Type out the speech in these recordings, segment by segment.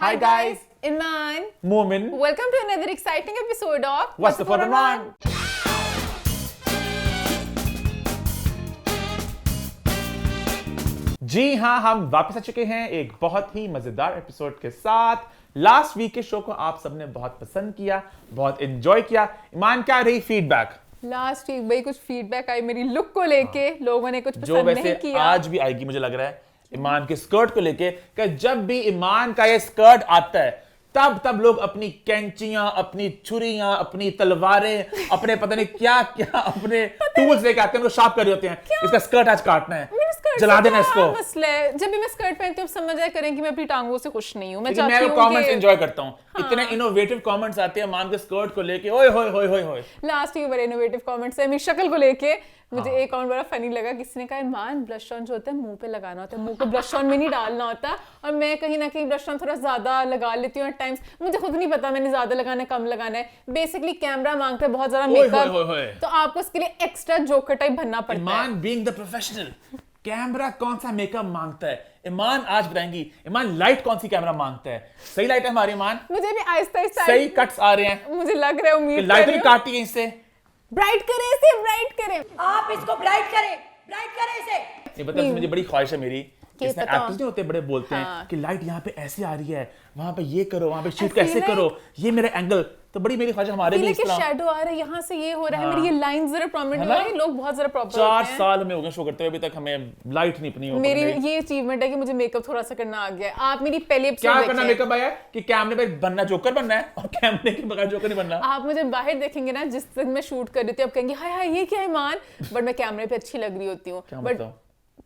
Hi guys, Iman. Momin. Welcome to another exciting episode of What's the Photo Man? जी हाँ, हम वापस आ चुके हैं एक बहुत ही मजेदार एपिसोड के साथ। लास्ट वीक के शो को आप सबने बहुत पसंद किया, बहुत एंजॉय किया। ईमान, क्या रही फीडबैक? लास्ट वीक भाई कुछ फीडबैक आई मेरी लुक को लेके, लोगों ने कुछ जो पसंद वैसे नहीं किया। आज भी आएगी मुझे लग रहा है ईमान के स्कर्ट को लेके, कि जब भी ईमान का ये स्कर्ट आता है तब लोग अपनी कैंचियां, अपनी छुरियां, अपनी तलवारें, अपने पता नहीं क्या क्या अपने टूल्स लेके आते हैं, उनको शार्प कर रहे होते हैं। इसका स्कर्ट आज काटना है, जला देना इसको। मसला है, जब भी मैं स्कर्ट पहनती हूँ समझ आया करें कि मैं अपनी टांगों से खुश नहीं हूँ। मैं चाहती हूँ कमेंट्स एंजॉय करता हूँ। इतने इनोवेटिव कमेंट्स आते हैं ईमान के स्कर्ट को लेके, ओए होए होए होए होए। लास्ट वीक बड़े इनोवेटिव कमेंट्स है मेरी शक्ल को लेके। मुझे एक कमेंट बड़ा फनी लगा, किसी ने कहा ईमान ब्लश ऑन जो होता है मुंह पे लगाना होता है, मुंह को ब्लश ऑन में नहीं डालना होता। और मैं कहीं ना कहीं ब्लश ऑन थोड़ा ज्यादा लगा लेती हूँ एट टाइम्स। मुझे खुद नहीं पता मैंने ज्यादा लगाना है कम लगाना है। बेसिकली कैमरा मांगता है बहुत ज्यादा मेकअप, तो आपको इसके लिए एक्स्ट्रा जोकर टाइप बनना पड़ता है। ईमान बीइंग द प्रोफेशनल, कैमरा कौन सा मेकअप मांगता है? ईमान आज बताएंगी ईमान लाइट कौन सी कैमरा मांगता है। सही लाइट है हमारी ईमान, मुझे भी आहिस्ता आहिस्ता सही कट्स आ रहे हैं, मुझे लग रहा है, उम्मीद लाइट भी काटती है इससे। ब्राइट करें इसे, ब्राइट करें, आप इसको ब्राइट करें इसे। ये बता, मुझे बड़ी ख्वाहिश है मेरी, इसमें पता एक्टर्स नहीं होते बड़े बोलते हाँ। हैं कि लाइट यहाँ पे ऐसे आ रही है, वहां पे ये करो, वहां पे शूट कैसे करो, ये मेरा एंगल। तो बड़ी मेरी ख्वाहिश हमारे भी इस तरह। शैडो आ रहा है, यहाँ से ये हो रहा है, मेरी ये लाइंस जरा प्रोमिनेंट हो रही है, लोग बहुत जरा प्रॉपर 4 साल हमें हो गए शो करते हुए, अभी तक हमें लाइट नहीं अपनी। मेरी ये अचीवमेंट है कि मुझे मेकअप थोड़ा सा करना आ गया है। आप मेरी पहले एपिसोड क्या करना मेकअप आया कि कैमरे पे बनना, जोकर बनना है, और कैमरे के बगैर जोकर नहीं बनना। आप मुझे बाहर देखेंगे ना, जिस दिन मैं शूट कर रही थी, आप कहेंगे हाय हाय ये क्या है ईमान, बट मैं कैमरे पे अच्छी लग रही होती हूँ। बट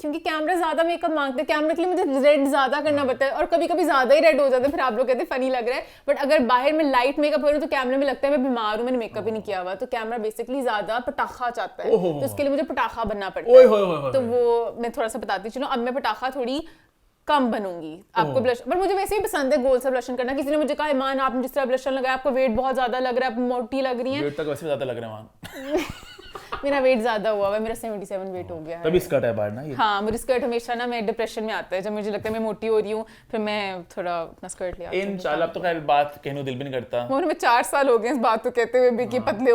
क्योंकि कैमरा ज्यादा मेकअप मांगते हैं, कैमरे के लिए मुझे रेड ज्यादा करना पड़ता है, और कभी कभी ज्यादा ही रेड हो जाता है, फिर आप लोग कहते हैं फनी लग रहा है। बट अगर बाहर में लाइट मेकअप करूँ तो कैमरे में लगता है मैं बीमार हूँ, मैंने मेकअप ही नहीं किया हुआ। तो कैमरा बेसिकली ज्यादा पटाखा चाहता है, तो इसके लिए मुझे पटाखा बनना पड़ता है। तो वो मैं थोड़ा सा बताती चलो, अब मैं पटाखा थोड़ी कम बनूंगी। आपको ब्लश, पर मुझे वैसे ही पसंद है गोल सा ब्लशन करना। किसी ने मुझे कहा ईमान आपने जिस तरह ब्लशन लगाया आपको वेट बहुत ज्यादा लग रहा है, आप मोटी लग रही हैं। वेट तक वैसे ज्यादा लग रहा है मेरा वेट ज्यादा हुआ है, मेरा 77 वेट हो गया है। तभी स्कर्ट है बाहर ना ये। हाँ, मुझे स्कर्ट हमेशा ना, मैं डिप्रेशन में आता है जब मुझे लगता है मैं मोटी हो रही हूँ, फिर मैं थोड़ा अपना स्कर्ट ले आती हूँ। इंशाल्लाह। अब तो खैर बात कहने को दिल भी नहीं करता। मैं 4 साल हो गए इस बात को कहते हुए भी कि पतले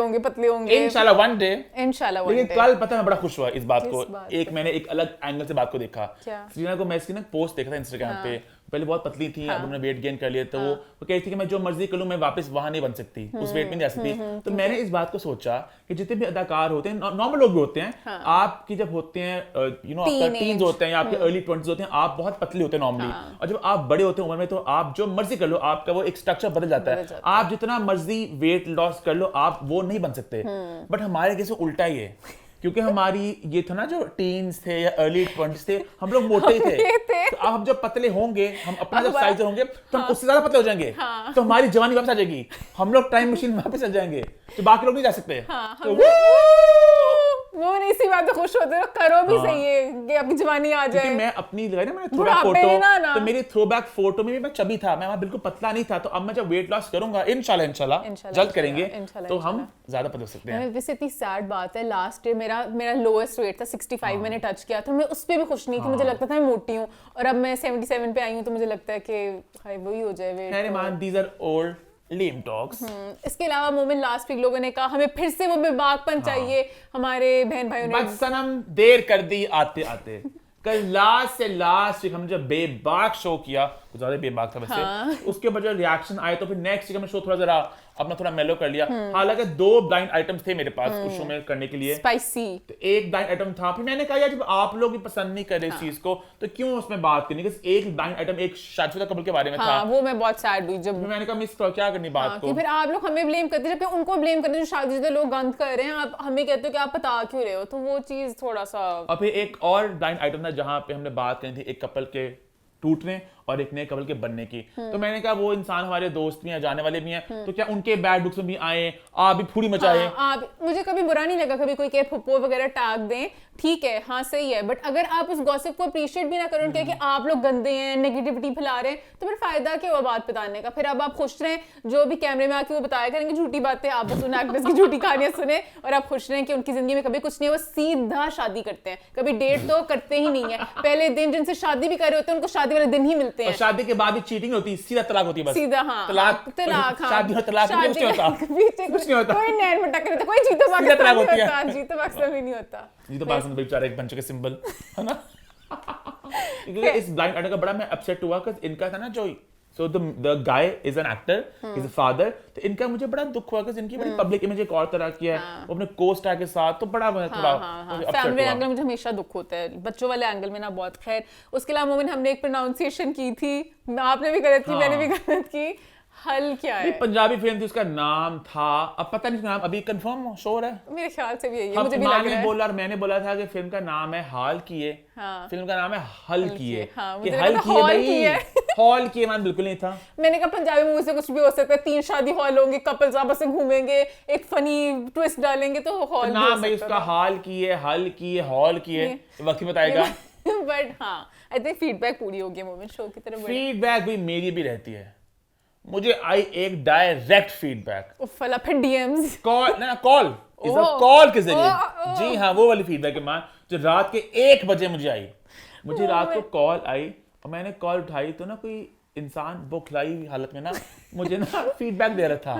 होंगे इंशाल्लाह वन डे। लेकिन कल पता है मैं बड़ा खुश हुआ इस बात को। मैंने एक अलग एंगल से बात को देखा। सरीना को मैं इसकी ना पोस्ट देखा था इंस्टाग्राम पे, पहले बहुत पतली थी, अब उन्होंने वेट गेन कर लिया। तो वो कहती थी कि मैं जो मर्जी कर लूं मैं वापस वहां नहीं बन सकती, उस वेट में नहीं जा सकती। तो मैंने इस बात को सोचा कि जितने भी अदाकार होते हैं, नॉर्मल लोग भी होते हैं, आपकी जब होते हैं आपका टीन्स होते हैं या आपके अर्ली 20s होते हैं, आप बहुत पतले होते हैं नॉर्मली। और जब आप बड़े होते हैं उम्र में, तो आप जो मर्जी कर लो, आपका वो एक स्ट्रक्चर बदल जाता है। आप जितना मर्जी वेट लॉस कर लो, आप वो नहीं बन सकते। बट हमारे केस में उल्टा ही है, क्योंकि हमारी ये था ना, जो टीन्स थे या अर्ली 20s थे, हम लोग मोटे ही थे। तो अब हम जब पतले होंगे, हम अपना जब साइज होंगे, तो हम उससे ज्यादा पतले हो जाएंगे। तो हमारी जवानी वापस आ जाएगी, हम लोग टाइम मशीन में वापस चल जाएंगे, तो बाकी लोग नहीं जा सकते। तो वो नहीं, इसी बात पे खुश होते हो, करो भी सही है कि आपकी जवानी आ जाए। मैं अपनी लगाई ना, मैंने थ्रोबैक फोटो, तो मेरी थ्रोबैक फोटो में भी मैं चबी था, मैं वहां बिल्कुल पतला नहीं था। तो अब मैं जब वेट लॉस करूंगा इंशाल्लाह जल्द करेंगे, तो हम ज्यादा पतले हो सकते हैं। वैसे इतनी सैड बात है, लास्ट ईयर मेरा लोएस्ट वेट था 65, मैंने टच किया था। मैं उस पे भी खुश नहीं थी, मुझे लगता था मैं मोटी हूँ, और अब मैं 77 पे आई हूँ, तो मुझे लगता है कि हाय वही हो जाए wait. These are old lame talks. इसके अलावा मोमिन, लास्ट वीक लोगों ने कहा हमें फिर से वो बेबाकपन चाहिए। हमारे बहन भाइयों ने बस सनम देर कर दी आते आते। कल लास्ट वीक हमने जब बेबाक शो किया, कुछ ज्यादा बेबाक था वैसे, उसके बाद जो रिएक्शन आए, तो फिर नेक्स्ट वीक हमने शो थोड़ा मेलो कर लिया। हालांकि 2 ब्लाइंड आइटम्स थे मेरे पास उस शो में करने के लिए, स्पाइसी। तो एक ब्लाइंड आइटम था। फिर मैंने कहा यार, जब आप लोग भी पसंद नहीं कर रहे इस चीज को, तो क्यों उसमें बात करनी। एक ब्लाइंड आइटम एक शादीशुदा कपल के बारे में था, वो मैं बहुत सैड हुई जब मैंने कहा मिस क्या करनी बात को। फिर आप लोग हमें ब्लेम करते, जबकि उनको ब्लेम करते जो शादीशुदा लोग गंद कर रहे हैं, आप हमें कहते हो कि आप बता क्यों रहे हो। तो वो चीज थोड़ा सा। और फिर एक और ब्लाइंड आइटम था जहां पे हमने बात करी थी एक कपल के टूटने और एक नए कपल के बनने की। तो मैंने कहा वो इंसान हमारे दोस्त भी हैं, जाने वाले भी हैं, तो क्या उनके बैड बुक्स में भी आए, आप भी फूड़ी मचाए। मुझे कभी बुरा नहीं लगा, कभी कोई कहे फुप्पो वगैरह टैग दें, ठीक है, हाँ सही है। बट अगर आप उस गॉसिप को अप्रिशिएट भी ना करो, कि आप लोग गंदे हैं, नेगेटिविटी फैला रहे हैं, तो फिर फायदा क्या हुआ बात बताने का। फिर अब आप खुश रहें, जो भी कैमरे में आके वो बताया करेंगे झूठी बातें, आप बस उन एक्ट्रेस की झूठी कहानियां सुने, और आप खुश रहें कि उनकी जिंदगी में कभी कुछ नहीं, वो सीधा शादी करते हैं, कभी डेट तो करते ही नहीं है। पहले दिन जिनसे शादी भी कर रहे होते हैं उनको शादी वाले दिन ही मिलता बोलते हैं। और शादी के बाद भी चीटिंग होती, सीधा तलाक होती है बस। सीधा हाँ तलाक हाँ शादी और तलाक में कुछ नहीं होता, पीछे कुछ नहीं होता, कोई नैन मटक नहीं होता, कोई जीतो सीधा तलाक पाकिस्तान होती नहीं है। होता, जीतो पाकिस्तान भी नहीं होता। जी तो पाकिस्तान बेचारे एक बन चुके सिंबल है ना। क्योंकि इस ब्लाइंड आर्टिकल का बड़ा मैं अपसेट हुआ कि इनका था ना जो so the guy is an actor, is a father, तो इनका मुझे बड़ा दुख हुआ कि इनकी बड़ी पब्लिक इमेज एक और तरह की है, वो अपने को-स्टार के साथ, तो बड़ा मैं थोड़ा फैमिली एंगल मुझे हमेशा दुख होता है, बच्चों वाले एंगल में ना बहुत। खैर उसके अलावा मोमिन हमने एक प्रोनाउंसिएशन की थी, आपने भी गलत की, मैंने भी गलत की। हल क्या है? पंजाबी फिल्म थी, उसका नाम था, अब पता नहीं उसका नाम अभी कंफर्म श्योर है, मेरे ख्याल से भी यही है, मुझे भी लग रहा है। बोला और मैंने बोला था कि फिल्म का नाम है हाल किए, फिल्म का नाम है हल किए, कि हल किए भाई, हॉल किए मान बिल्कुल नहीं था। मैंने कहा पंजाबी मूवी से कुछ भी हो सकता है, 3 शादी हॉल होंगे, कपल्स आपस में घूमेंगे, एक फनी ट्विस्ट डालेंगे, तो हॉल नाम भाई उसका हाल किए, हल किए, हॉल किए, वक्त ही बताएगा। बट हाँ आई थिंक फीडबैक पूरी होगी मोमेंट शो की तरफ। फीडबैक भी मेरी भी रहती है, मुझे आई एक डायरेक्ट फीडबैक उफ़ला फिर डीएम्स कॉल ना कॉल इज अ कॉल के जरिए, जी हाँ वो वाली फीडबैक है मान, जो रात के 1 बजे मुझे आई, मुझे रात को कॉल आई और मैंने कॉल उठाई तो ना कोई इंसान बौखलाई हुई हालत में ना मुझे ना फीडबैक दे रहा था,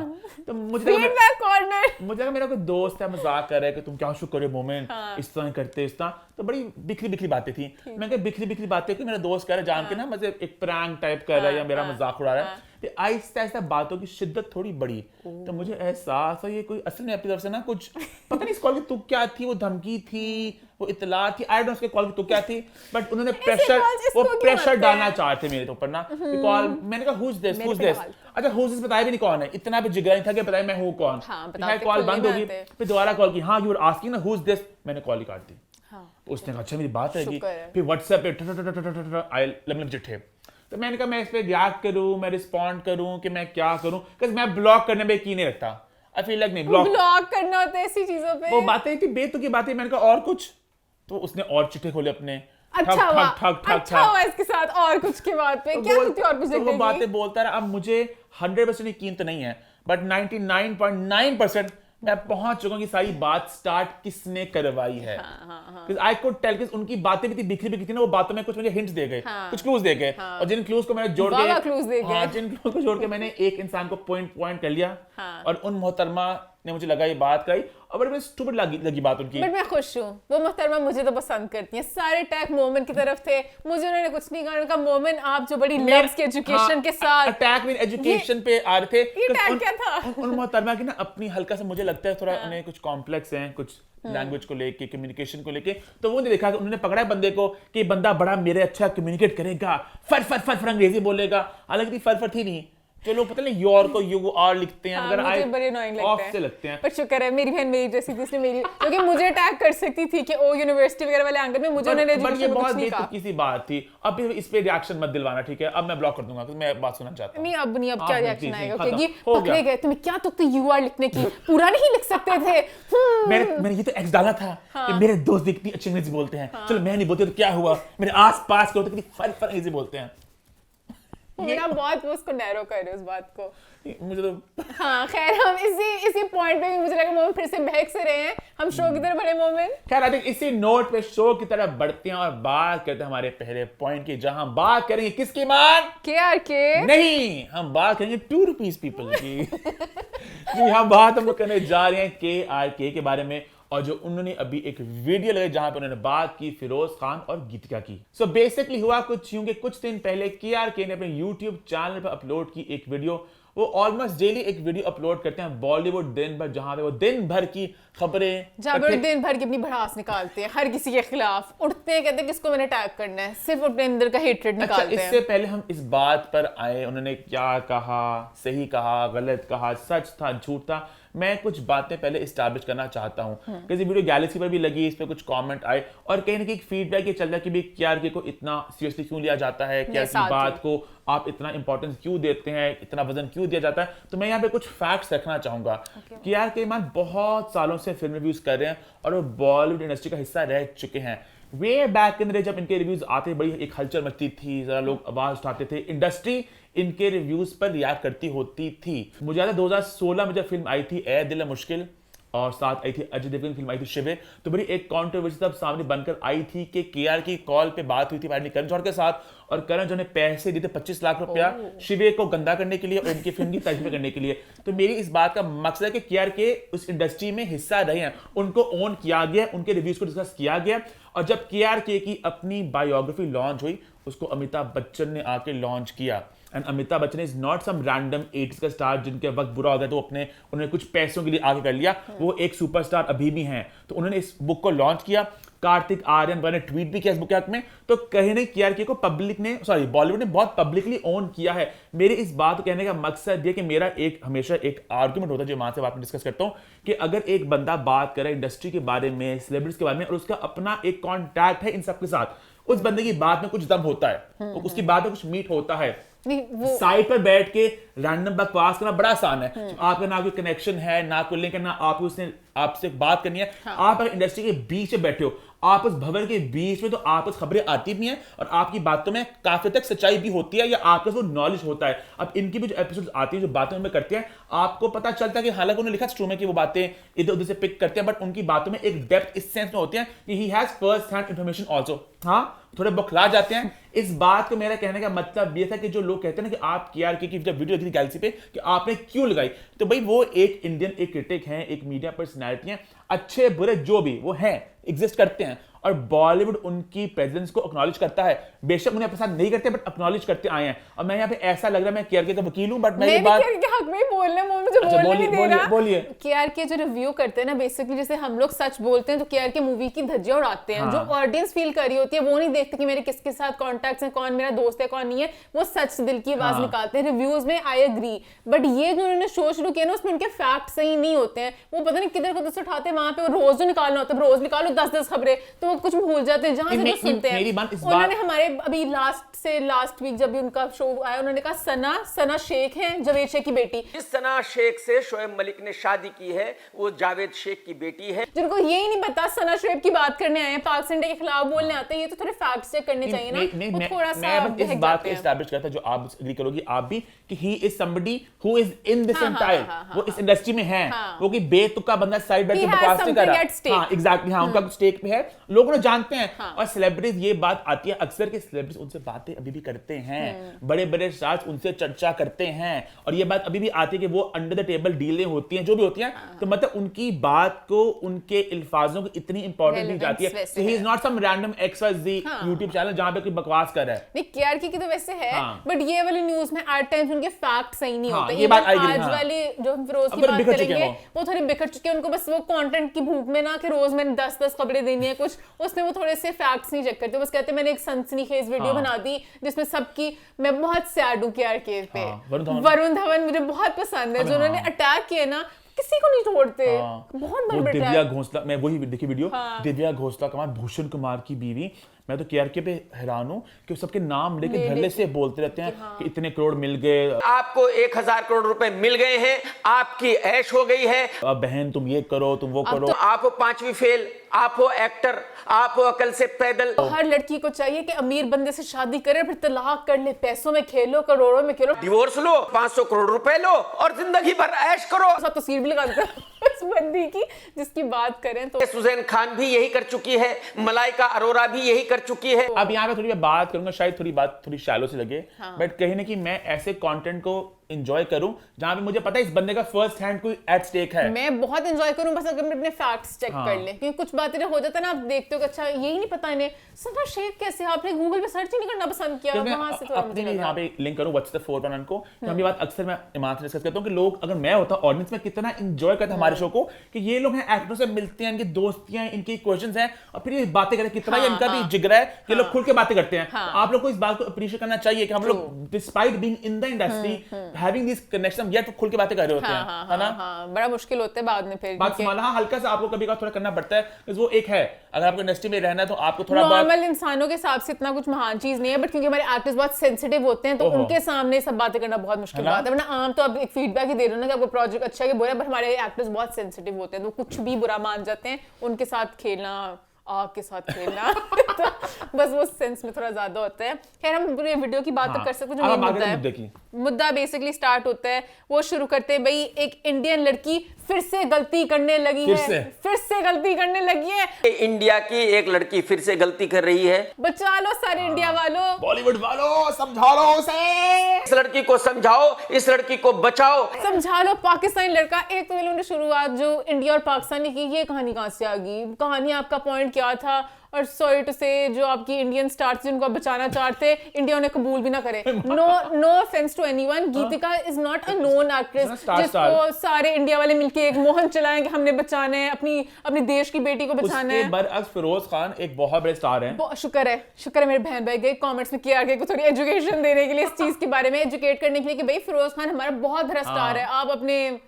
तो मुझे फीडबैक कॉर्नर, मुझे लगा मेरा कोई दोस्त है मजाक कर रहा है कि तुम क्या शुक्र हो मोमेंट, इस तरह करते इस तरह, तो बड़ी बिखरी बिखरी बातें थी। मैं कहा बिखरी बिखरी बातें कि मेरा दोस्त कह रहा है जान के ना मुझे एक प्रैंक टाइप कर रहा है या मेरा मजाक उड़ा रहा है, तो आहिस्ता आहिस्ता बातों की शिद्दत थोड़ी बढ़ी, तो मुझे एहसास है ये कोई असल में अपनी तरफ से ना कुछ पता नहीं इस कॉल की तुक क्या थी, वो धमकी थी, वो इतला थी, आई डोंट नो उसके कॉल की तुक क्या थी, बट उन्होंने प्रेशर डालना चाहते मेरे ऊपर ना कॉल। मैंने कहा हु इज दिस, अच्छा हु इज दिस बताया भी नहीं कौन है, इतना भी जिगरा नहीं था कि बताया मैं हूँ कौन। कॉल बंद होगी, फिर दोबारा कॉल की, हाँ यू आर आस्किंग ना हु इज दिस, मैंने कॉल ही काट दी। उसने कहा अच्छा मेरी बात रहेगी, फिर व्हाट्सएप पे आई लम्ब चिट्ठे, तो मैंने कहा मैं इस पे रिएक्ट करूं, मैं रिस्पॉन्ड करूं कि मैं क्या करूं, क्योंकि मैं ब्लॉक करने में यकीन नहीं रखता, आई फील लाइक नहीं ब्लॉक करना होता है ऐसी चीजों पे, वो बातें थी बेतुकी बातें, मैंने कहा और कुछ, तो उसने और चिट्ठे खोले अपने, अच्छा हुआ इसके साथ और कुछ के बाद पे क्या कुछ और कुछ वो बातें बोलता रहा। अब मुझे 100% यकीन तो नहीं है, बट 99.9% मैं पहुंच चुका हूं कि सारी बात स्टार्ट किसने करवाई है। आई कुड टेल कि उनकी बातें भी थी बिखरी बिखरी थी ना, वो बातों में कुछ मुझे हिंट्स दे गए, कुछ क्लूज दे गए, और जिन क्लूज को मैंने जोड़ के जिन क्लूज को जोड़ के मैंने एक इंसान को पॉइंट कर लिया, और उन मोहतरमा ने मुझे लगा ये बात कही, और बड़ी स्टूपिड लगी बात उनकी, बट मैं खुश हूँ, वो मोहतरमा मुझे तो पसंद करती हैं। सारे अटैक मोमिन की तरफ थे, मुझे उन्होंने कुछ नहीं कहा, उनका मोमिन आप जो बड़ी लव्स की एजुकेशन के साथ अटैक विद एजुकेशन पे आ रहे थे, ये अटैक क्या था? उन मोहतरमा की ना अपनी हल्का सा मुझे लगता है थोड़ा उन्हें कुछ कॉम्प्लेक्स हैं, कुछ लैंग्वेज को लेके, कम्युनिकेशन को लेके, तो वो देखा कि उन्होंने पकड़ा है बंदे को कि बंदा बड़ा मेरे अच्छा कम्युनिकेट करेगा, फर अंग्रेजी बोलेगा, हालांकि फर थी नहीं, जो लोग पता नहीं योर को यू आर लिखते हैं, अगर मुझे बड़े अनोइंग ऑफ से लगते हैं, पर शुक्र है मेरी बहन मेरी जैसी थी, इसलिए मेरी क्योंकि मुझे अटैक कर सकती थी कि ओ यूनिवर्सिटी वगैरह वाले एंगल में मुझे उन्होंने एजुकेशन में कुछ नहीं कहा। किसी बात थी, अब इस पे रिएक्शन मत दिलवाना, ठीक है? अब मैं ब्लॉक कर दूंगा क्योंकि मैं बात सुनना चाहता हूं। नहीं अब क्या रिएक्शन आएगा कि पकड़े गए तुम्हें, क्या तुम तो यू आर लिखने की पूरा नहीं लिख सकते थे। मैंने ये तो एक्स डाला था कि मेरे दोस्त इतनी अच्छी अंग्रेजी बोलते हैं, चलो मैं नहीं बोलती तो क्या हुआ, मेरे आस-पास के होते कितनी फर अंग्रेजी बोलते हैं। मेरा बहुत वो उसको नैरो कर रहे उस बात को, मुझे तो हाँ खैर हम इसी पॉइंट पे भी मुझे लगा मोमेंट फिर से बहक से रहे हैं, हम शो की तरफ बढ़े मोमेंट। खैर आई थिंक इसी नोट पे शो की तरफ बढ़ते हैं और बात करते हैं हमारे पहले पॉइंट की, जहां बात करेंगे किसकी मान, KRK नहीं, हम बात करेंगे 2 रुपीस पीपल की। जी हाँ, बात हम लोग करने जा रहे हैं KRK के बारे में, और जो उन्होंने अभी एक वीडियो लगाई जहां पर उन्होंने बात की फिरोज खान और गीतिका की। सो बेसिकली हुआ कुछ यूं कि कुछ दिन पहले KRK ने अपने YouTube चैनल पर अपलोड की एक वीडियो, वो ऑलमोस्ट डेली एक वीडियो अपलोड करते हैं बॉलीवुड दिन भर, जहां पे वो दिन भर की खबरें, जहां पर दिन भर की अपनी भड़ास निकालते हैं, हर किसी के खिलाफ उठते हैं, कहते हैं किसको मैंने अटैक करना है, सिर्फ अपने अंदर का हेट्रेड निकालते हैं। इससे पहले हम इस बात पर आए, उन्होंने क्या कहा, सही कहा, गलत कहा, सच था, झूठ था, मैं कुछ बातें पहले इस्टेब्लिश करना चाहता हूँ। किसी वीडियो गैलेक्सी पर भी लगी, इस पे कुछ कमेंट आए, और कहीं ना कहीं फीडबैक ये चल रहा है कि भी KRK को इतना सीरियसली क्यों लिया जाता है, क्या की बात को आप इतना इंपॉर्टेंस क्यों देते हैं, इतना वजन क्यों दिया जाता है। तो मैं यहाँ पे कुछ फैक्ट्स रखना चाहूंगा। KRK मान बहुत सालों से फिल्म रिव्यूज कर रहे हैं और वो बॉलीवुड इंडस्ट्री का हिस्सा रह चुके हैं। Way back in the day जब इनके रिव्यूज आते बड़ी एक हलचल मचती थी, जरा लोग आवाज उठाते थे, इंडस्ट्री इनके रिव्यूज पर रिएक्ट करती होती थी। मुझे याद है 2016 में जब फिल्म आई थी ए दिल है मुश्किल, और साथ आई थी अजय देवगन फिल्म आई थी शिवे। तो बड़ी एक कंट्रोवर्सी तब सामने बनकर आई थी कि केआर की कॉल पे बात हुई थी फाइनली करण जौहर के साथ और करण जौहर ने पैसे दिए थे 25 लाख रुपया शिवे को गंदा करने के लिए और उनकी फिल्म की तारीफ करने के लिए। तो मेरी इस बात का मकसद है कि केआर के उस इंडस्ट्री में हिस्सा रहे हैं, उनको ओन किया गया, उनके रिव्यूज को डिस्कस किया गया। और जब केआर के की अपनी बायोग्राफी लॉन्च हुई उसको अमिताभ बच्चन ने आके लॉन्च किया। And Amitabh Bachchan is not some random 80s का स्टार जिनके वक्त बुरा हो गया तो उन्होंने कुछ पैसों के लिए आगे कर लिया, वो एक सुपरस्टार अभी भी हैं। तो उन्होंने इस बुक को लॉन्च किया, कार्तिक आर्यन ने ट्वीट भी किया इस बुक के हक में। तो कहीं नहीं केआरके को बॉलीवुड ने बहुत पब्लिकली ओन किया है। मेरे इस बात को कहने का मकसद ये कि मेरा हमेशा एक आर्गुमेंट होता है जो वहां से बात में डिस्कस करता हूं कि अगर एक बंदा बात करे इंडस्ट्री के बारे में, सेलिब्रिटीज के बारे में और उसका अपना एक कॉन्टैक्ट है इन सबके साथ, उस बंदे की बात में कुछ दम होता है, उसकी बात में कुछ मीट होता है। साइड पर बैठ के रैंडम बकवास करना बड़ा आसान है। आपका ना कोई कनेक्शन है, ना कोई लिंक है, ना आप उसने आपसे बात करनी है। आप अगर इंडस्ट्री के बीच में बैठे हो, आप उस भवन के बीच में, तो आप उस खबरें आती भी हैं और आपकी बातों में काफी तक सच्चाई भी होती है या आपके वो नॉलेज होता है। अब इनकी भी जो एपिसोड्स आती है, जो बातें उनमें करते हैं, आपको पता चलता है कि हालांकि उन्होंने लिखा स्ट्रू में कि वो बातें इधर उधर से पिक करते हैं, बट उनकी बातों में एक डेप्थ इस सेंस में होती है कि he has first hand information also. हाँ, थोड़े बौखला जाते हैं। इस बात को मेरा कहने का मतलब ये था कि जो लोग कहते हैं ना कि आप केआरके की जब वीडियो देखी थी गैलेक्सी पे कि आपने क्यों लगाई, तो भाई वो एक इंडियन एक क्रिटिक हैं, एक मीडिया पर्सनैलिटी हैं, अच्छे बुरे जो भी वो हैं, एग्जिस्ट करते हैं और बॉलीवुड उनकी प्रेजेंस को एक्नॉलेज करता है। बेशक उन्हें पसंद नहीं करते बट एक्नॉलेज करते आए हैं। और मैं यहाँ पे ऐसा लग रहा है मैं केआरके का वकील हूं, बट मैं ये बात केआरके हक में बोलने मुझे बोलने नहीं दे रहा। बोलिए। केआरके जो रिव्यू करते हैं ना, बेसिकली जैसे हम लोग सच बोलते हैं तो केआरके मूवी की धज्जियां उड़ाते हैं। जो ऑडियंस फील कर रही होती है वो नहीं देखते कि मेरे किसके साथ कॉन्टैक्ट्स हैं, कौन मेरा दोस्त है कौन नहीं है, वो सच दिल की आवाज निकालते हैं रिव्यूज में। आई एग्री, बट ये जो उन्होंने शो शुरू किया ना उसमें उनके फैक्ट सही नहीं होते हैं। वो पता नहीं किधर को उठाते हैं, वहां पे रोज निकालना होता है, रोज निकालो 10-10 खबरें, तो वो कुछ भूल जाते हैं जहां से वो सुनते हैं। उन्होंने हमारे अभी लास्ट वीक जब भी उनका शो आया, उन्होंने कहा सना शेख है जावेद शेख की बेटी। जिस सना शेख से शोएब मलिक ने शादी की है वो जावेद शेख की बेटी है। जिनको ये ही नहीं पता सना शोएब की बात करने आए हैं, पाक संडे के खिलाफ बोलने आते हैं, ये तो थोड़े फैक्ट्स चेक करने चाहिए ना। मैं थोड़ा सा इस बात को एस्टैब्लिश करता जो आप एग्री करोगी आप भी कि he is somebody who is in this entire, वो इस इंडस्ट्री में है, वो कि बेतुका बंदा साइड बैठ के बकवास नहीं कर रहा। हां एग्जैक्टली, हां उनका कुछ स्टेक पे है, लोग उन्हें जानते हैं। और सेलिब्रिटीज ये बात आती है अक्सर कि सेलिब्रिटीज उनसे बातें अभी भी करते हैं, बड़े-बड़े स्टार्स उनसे चर्चा करते हैं और ये बात अभी भी आती है कि वो अंडर द टेबल डीलें होती हैं जो भी होती हैं, तो मतलब उनकी बात को उनके अल्फाजों को इतनी इंपॉर्टेंस दी जाती है। He is not some random XYZ YouTube channel जहां पे कोई बकवास कर रहा है। नहीं, केआरके की तो वैसे है, बट ये वाली न्यूज़ में एट टाइम्स उनके फैक्ट सही नहीं होते। ये बात आई गई। आज वाली जो हम फिरोज की बात करेंगे वो थोड़े बिखर चुके हैं, उनको बस वो कंटेंट की भूख में ना कि रोज मैंने 10-10 खबरें देनी है कुछ, उसमें वो थोड़े से फैक्ट्स नहीं चेक करते, बस कहते हैं मैंने एक सनसनीखेज वीडियो बना दी जिसमें सबकी, मैं बहुत सैड हूं केआरके पे। वरुण धवन मुझे बहुत पसंद है, जो उन्होंने अटैक किया ना, किसी को नहीं छोड़ते, बहुत बड़ा बेटा है। दिव्या घोषला, मैं वही देखी वीडियो, दिव्या घोषला कुमार, भूषण कुमार की बीवी, मैं तो केआरके पे हैरान हूं कि सबके नाम लेके धरले से बोलते रहते हैं कि इतने करोड़ मिल गए, आपको 1000 करोड़ रुपए मिल गए हैं, आपकी ऐश हो गई है, बहन तुम ये करो तुम वो करो। तो आप हो 5वीं फेल, आप हो एक्टर, आप हो अकल से पैदल। तो हर लड़की को चाहिए कि अमीर बंदे से शादी करे, फिर तलाक कर ले, पैसों में खेलो, करोड़ों में खेलो, डिवोर्स लो, 500 करोड़ रुपए लो और जिंदगी भर ऐश करो। सब तस्वीर भी लगा देते हैं उस बंदी की जिसकी बात करें तो। सुजैन खान भी यही कर चुकी है, मलाइका अरोरा भी यही कर चुकी है। अब यहाँ पे थोड़ी मैं बात करूंगा, शायद थोड़ी बात थोड़ी शैलो से लगे, बट कहीं ना कि मैं ऐसे कंटेंट को एंजॉय करूं जहां पे मुझे पता है इस बंदे का फर्स्ट हैंड कोई एट स्टेक है। मैं बहुत एंजॉय करूं बस अगर मैं अपने फैक्ट्स चेक कर ले, क्योंकि कुछ बातें हो जाता है ना, आप देखते हो कि अच्छा यही नहीं पता इन्हें, सना शेख कैसे, आपने गूगल पे सर्च ही नहीं करना पसंद किया, वहां से थोड़ा अपने यहाँ पे लिंक करूं व्हाट्स द 411 को। हम ये बात अक्सर मैं ईमान से डिस्कस करता हूं कि लोग, अगर मैं होता ऑडियंस में, कितना एंजॉय करता हमारे शो को कि ये लोग हैं एक्टरों से मिलते हैं, इनकी दोस्तियां हैं, इनकी क्वेश्चंस हैं और फिर ये बातें करते हैं, कितना इनका भी जिगरा है कि लोग खुल के बातें करते हैं। आप लोग को इस बात को अप्रिशिएट करना चाहिए कि हम लोग despite being in the industry having this connection या तो खुल के बातें कर रहे होते हैं, है ना। बड़ा मुश्किल होता है बाद में फिर बात संभालना, हल्का सा आपको कभी थोड़ा करना पड़ता है, वो एक है। अगर आपको इंडस्ट्री में रहना है तो आपको थोड़ा नॉर्मल इंसानों के हिसाब से इतना कुछ महान चीज नहीं है, बट क्योंकि हमारे आर्टिस्ट बहुत सेंसिटिव होते हैं तो उनके सामने सब बातें करना बहुत मुश्किल बात है। वरना आम तो आप एक फीडबैक ही दे रहे हो ना कि आपको प्रोजेक्ट अच्छा है कि बुरा है, बट हमारे एक्टर्स बहुत सेंसिटिव होते हैं तो कुछ भी बुरा मान जाते हैं। उनके साथ खेलना, आग के साथ खेलना तो बस वो सेंस में थोड़ा ज्यादा होता है। खैर हम पूरे वीडियो की बात तो कर सकते हैं, जो मेन मुद्दा है, मुद्दा बेसिकली स्टार्ट होता है, वो शुरू करते हैं भाई एक इंडियन लड़की फिर से गलती करने लगी है, फिर से गलती करने लगी है। इंडिया की एक लड़की फिर से गलती कर रही है। बचा लो सारे इंडिया वालों, बॉलीवुड वालों, समझा लो उसे, इस लड़की को समझाओ, इस लड़की को बचाओ, समझा लो। पाकिस्तानी लड़का, एक तो इन्होंने शुरुआत जो इंडिया और पाकिस्तान की, ये कहानी कहां से आ गई? कहानी आपका पॉइंट क्या था? और सॉरी टू से जो आपकी इंडियन स्टार्स जिनको आप बचाना चाहते, इंडिया उन्हें कबूल भी ना करे। No offence to anyone, Geetika is not a known actress जिसको सारे इंडिया वाले मिलके एक मोहन चलाएं कि हमने बचाना है, अपनी देश की बेटी को बचाना है। बरअक्स फिरोज खान एक बहुत बड़े स्टार हैं। शुक्र है मेरे बहन भाई गए कमेंट्स में किया गया को थोड़ी एजुकेशन देने के लिए, इस चीज के बारे में एजुकेट करने के लिए कि भाई फिरोज खान हमारा बहुत बड़ा स्टार है, आप अपने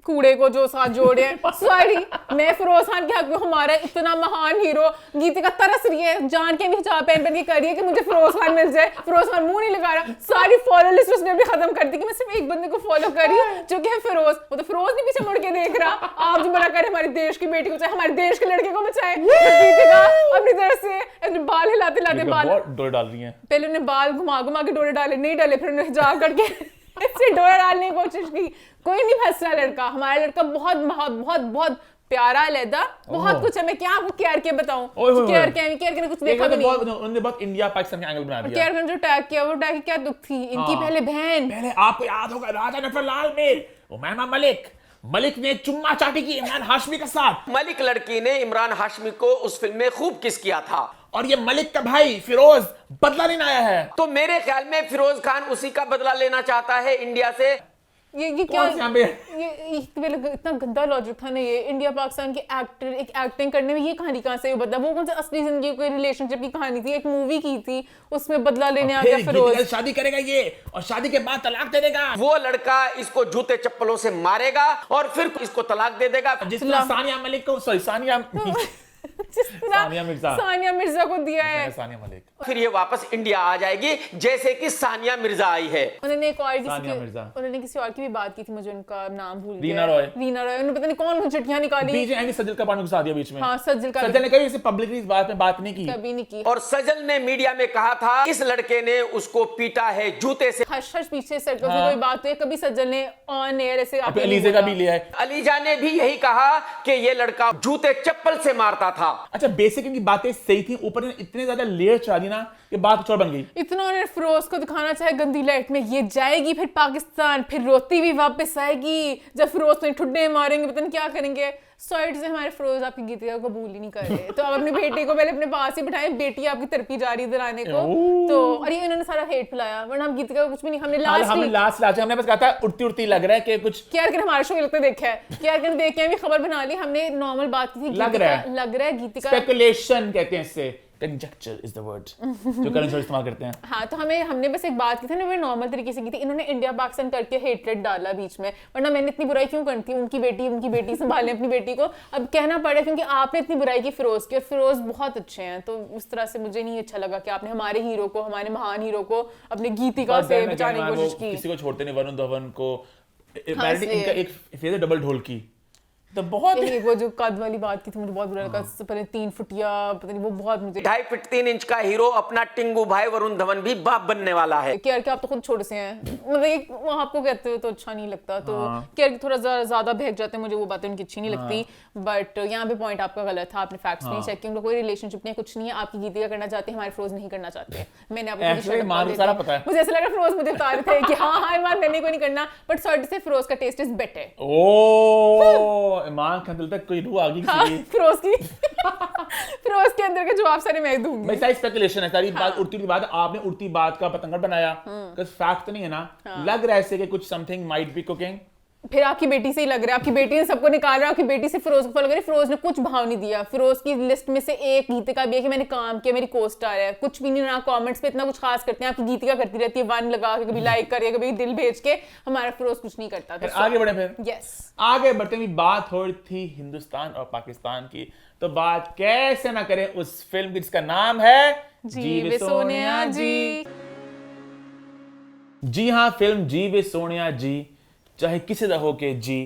कूड़े को जो साथ जोड़े हैं। सॉरी, मैं फिरोज खान के हक में, हमारा इतना महान हीरो, गीतिका तरस रही है, जान के भी हिजाब पहन के कर रही है कि मुझे फिरोज खान मिल जाए। फिरोज खान मुंह नहीं लगा रहा, सारी फॉलो लिस्ट उसने भी खत्म कर दी कि मैं सिर्फ एक बंदे को फॉलो कर रही हूँ जो कि है फिरोज। वो तो फिरोज नहीं पीछे मुड़ के देख रहा। आप जो बड़ा करे हमारे देश की बेटी को बचाए, हमारे देश के लड़के को बचाए। गीतिका अपनी तरफ से अपने बाल हिलाते हिलाते, बाल डोरे डाल रही हैं, पहले उन्हें बाल घुमा घुमा के डोरे डाले, नहीं डाले, फिर उन्हें हिजाब करके इससे डोरा डालने की कोशिश की। कोई नहीं फंस रहा लड़का, हमारा लड़का बहुत बहुत बहुत बहुत प्यारा, अलहदा, बहुत कुछ है। मैं क्या आपको केआर के बताऊं? केआर के ने कुछ देखा भी नहीं। उन्होंने बहुत इंडिया पाकिस्तान का एंगल बना दिया। केआर ने जो टैग किया, वो टैग क्या दुख थी इनकी। पहले बहन, पहले आपको याद होगा राजा नफरलाल में उमैमा मलिक ने चुम्मा चाटी की इमरान हाशमी के साथ। मलिक लड़की ने इमरान हाशमी को उस फिल्म में खूब किस किया था, और ये मलिक का भाई फिरोज बदला लेने आया है। तो मेरे ख्याल में फिरोज खान उसी का बदला लेना चाहता है इंडिया से। ये क्या ये इतना गंदा लॉजिक था ना। ये इंडिया पाकिस्तान की एक्टिंग करने में ये कहानी कहां से बदला? वो कौन सा असली जिंदगी कोई रिलेशनशिप की कहानी थी? एक मूवी की थी, उसमें बदला लेने आ गया फिरोज। शादी करेगा ये, और शादी के बाद तलाक दे देगा। वो लड़का इसको जूते चप्पलों से मारेगा और फिर इसको तलाक दे देगा। जिसने सानिया मलिक को, सानिया मिर्जा को दिया है, सानिया मलिक, फिर ये वापस इंडिया आ जाएगी जैसे कि सानिया मिर्जा आई है। उन्होंने एक और किसी और की भी बात की थी, मुझे उनका नाम भूल गया। रीना रॉय। उन्होंने पता नहीं कौन चिट्ठियां निकाली। बीच में सज्जल का पानी घुसा दिया बीच में। हाँ, सज्जल ने कभी इसे पब्लिकली इस बात में बात नहीं की, कभी नहीं की। और सज्जल ने मीडिया में कहा था इस लड़के ने उसको पीटा है जूते से। हश पीछे सर्कल से कोई बात हुई, कभी सज्जल ने ऑन एयर ऐसे अलीजा का भी लिया है। अलीजा ने भी यही कहा कि ये लड़का जूते चप्पल से मारता था। अच्छा, बेसिक इनकी बातें सही थी, ऊपर ने इतने ज्यादा लेयर चढ़ा दी ना कि बात कुछ और बन गई। इतना उन्होंने फिरोज को दिखाना चाहे गंदी लाइट में, ये जाएगी फिर पाकिस्तान, फिर रोती भी वापस आएगी। जब फिरोज तो ठुड्डे मारेंगे, पता नहीं क्या करेंगे। साइड से हमारे फिरोज आपकी गीतिका को कबूल ही नहीं कर रहे, तो अब अपनी बेटी को पहले अपने पास ही बिठाएं। बेटी आपकी तरफी जा रही इधर आने को, तो और ये इन्होंने सारा हेट फैलाया, वरना हम गीतिका को कुछ भी नहीं। हमने बस कहा था उड़ती लग रहा है कि कुछ क्या हमारे शो लगता देखा है, क्या देख के भी खबर बना ली हमने, नॉर्मल बात की थी। लग रहा है गीतिका, स्पेकुलेशन कहते हैं इससे, conjecture is the word जो करंट इस्तेमाल करते हैं। हाँ, तो हमने बस एक बात की थी ना, वो नॉर्मल तरीके से की थी। इन्होंने इंडिया पाकिस्तान करके हेटरेट डाला बीच में, वरना मैंने इतनी बुराई क्यों करती हूँ? उनकी बेटी संभालें अपनी बेटी को। अब कहना पड़ा क्योंकि आपने इतनी बुराई की फिरोज की, और फिरोज बहुत अच्छे हैं, तो उस तरह से मुझे नहीं अच्छा लगा कि आपने हमारे हीरो को, हमारे महान हीरो को अपने गीतिका से बचाने की कोशिश की। किसी को छोड़ते नहीं, वरुण धवन को। इनका एक फेज है डबल ढोल की, तो बहुत वो जो कद वाली बात की थी, मुझे बहुत बुरा लगा। पहले 3 फुटिया, पता नहीं, वो बहुत मुझे 2.5 फीट 3 इंच का हीरो अपना टिंगू भाई वरुण धवन भी बाप बनने वाला है। केआर के आप तो खुद छोटे से हैं, मतलब वो आपको कहते हो तो अच्छा नहीं लगता, तो केआर के थोड़ा ज्यादा बहक जाते हैं, मुझे वो बातें उनकी अच्छी नहीं लगती। बट यहाँ पे पॉइंट आपका गलत था, आपने फैक्ट्स नहीं चेक किए। कोई रिलेशनशिप नहीं, कुछ नहीं है। आपकी गीतिका करना चाहते हैं, हमारे फिरोज नहीं करना चाहते। मैंने आपको मुझे ऐसा लगा फिरोज मुझे बता रहे थे कि हाँ ईमान मैंने कोई नहीं करना, बट सॉरी से फिरोज का टेस्ट इज बेटर। ओह, ईमान का दिल तक कोई रूह आ गई किसी की। फिरोज के अंदर के जवाब सारे मैं दूंगी। भाई सारी स्पेकुलेशन है, सारी बात उड़ती बात। आपने उड़ती बात का पतंगड़ बनाया, कुछ फैक्ट तो नहीं है ना। लग रहा है ऐसे कि कुछ समथिंग माइट बी कुकिंग। फिर आपकी बेटी से ही लग रहा है, आपकी बेटी ने सबको निकाल रहा है, आपकी बेटी से फिरोज को फॉलो कर रही है। फिरोज ने कुछ भाव नहीं दिया। फिरोज की लिस्ट में से एक गीतिका भी है कि मैंने काम किया, मेरी को-स्टार है, कुछ भी नहीं। ना कमेंट्स पे इतना कुछ खास करते हैं, आपकी गीतिका करती रहती है 1 लगा के, कभी लाइक करके, कभी दिल भेज के। हमारा फिरोज कुछ नहीं करता। फिर आगे बढ़े, फिर यस आगे बढ़ते हुए बात हो रही थी हिंदुस्तान और पाकिस्तान की, तो बात कैसे ना करें उस फिल्म की जिसका नाम है जी वे सोनिया जी। जी हाँ, फिल्म जी वे सोनिया जी, चाहे किसी दा हो के जी।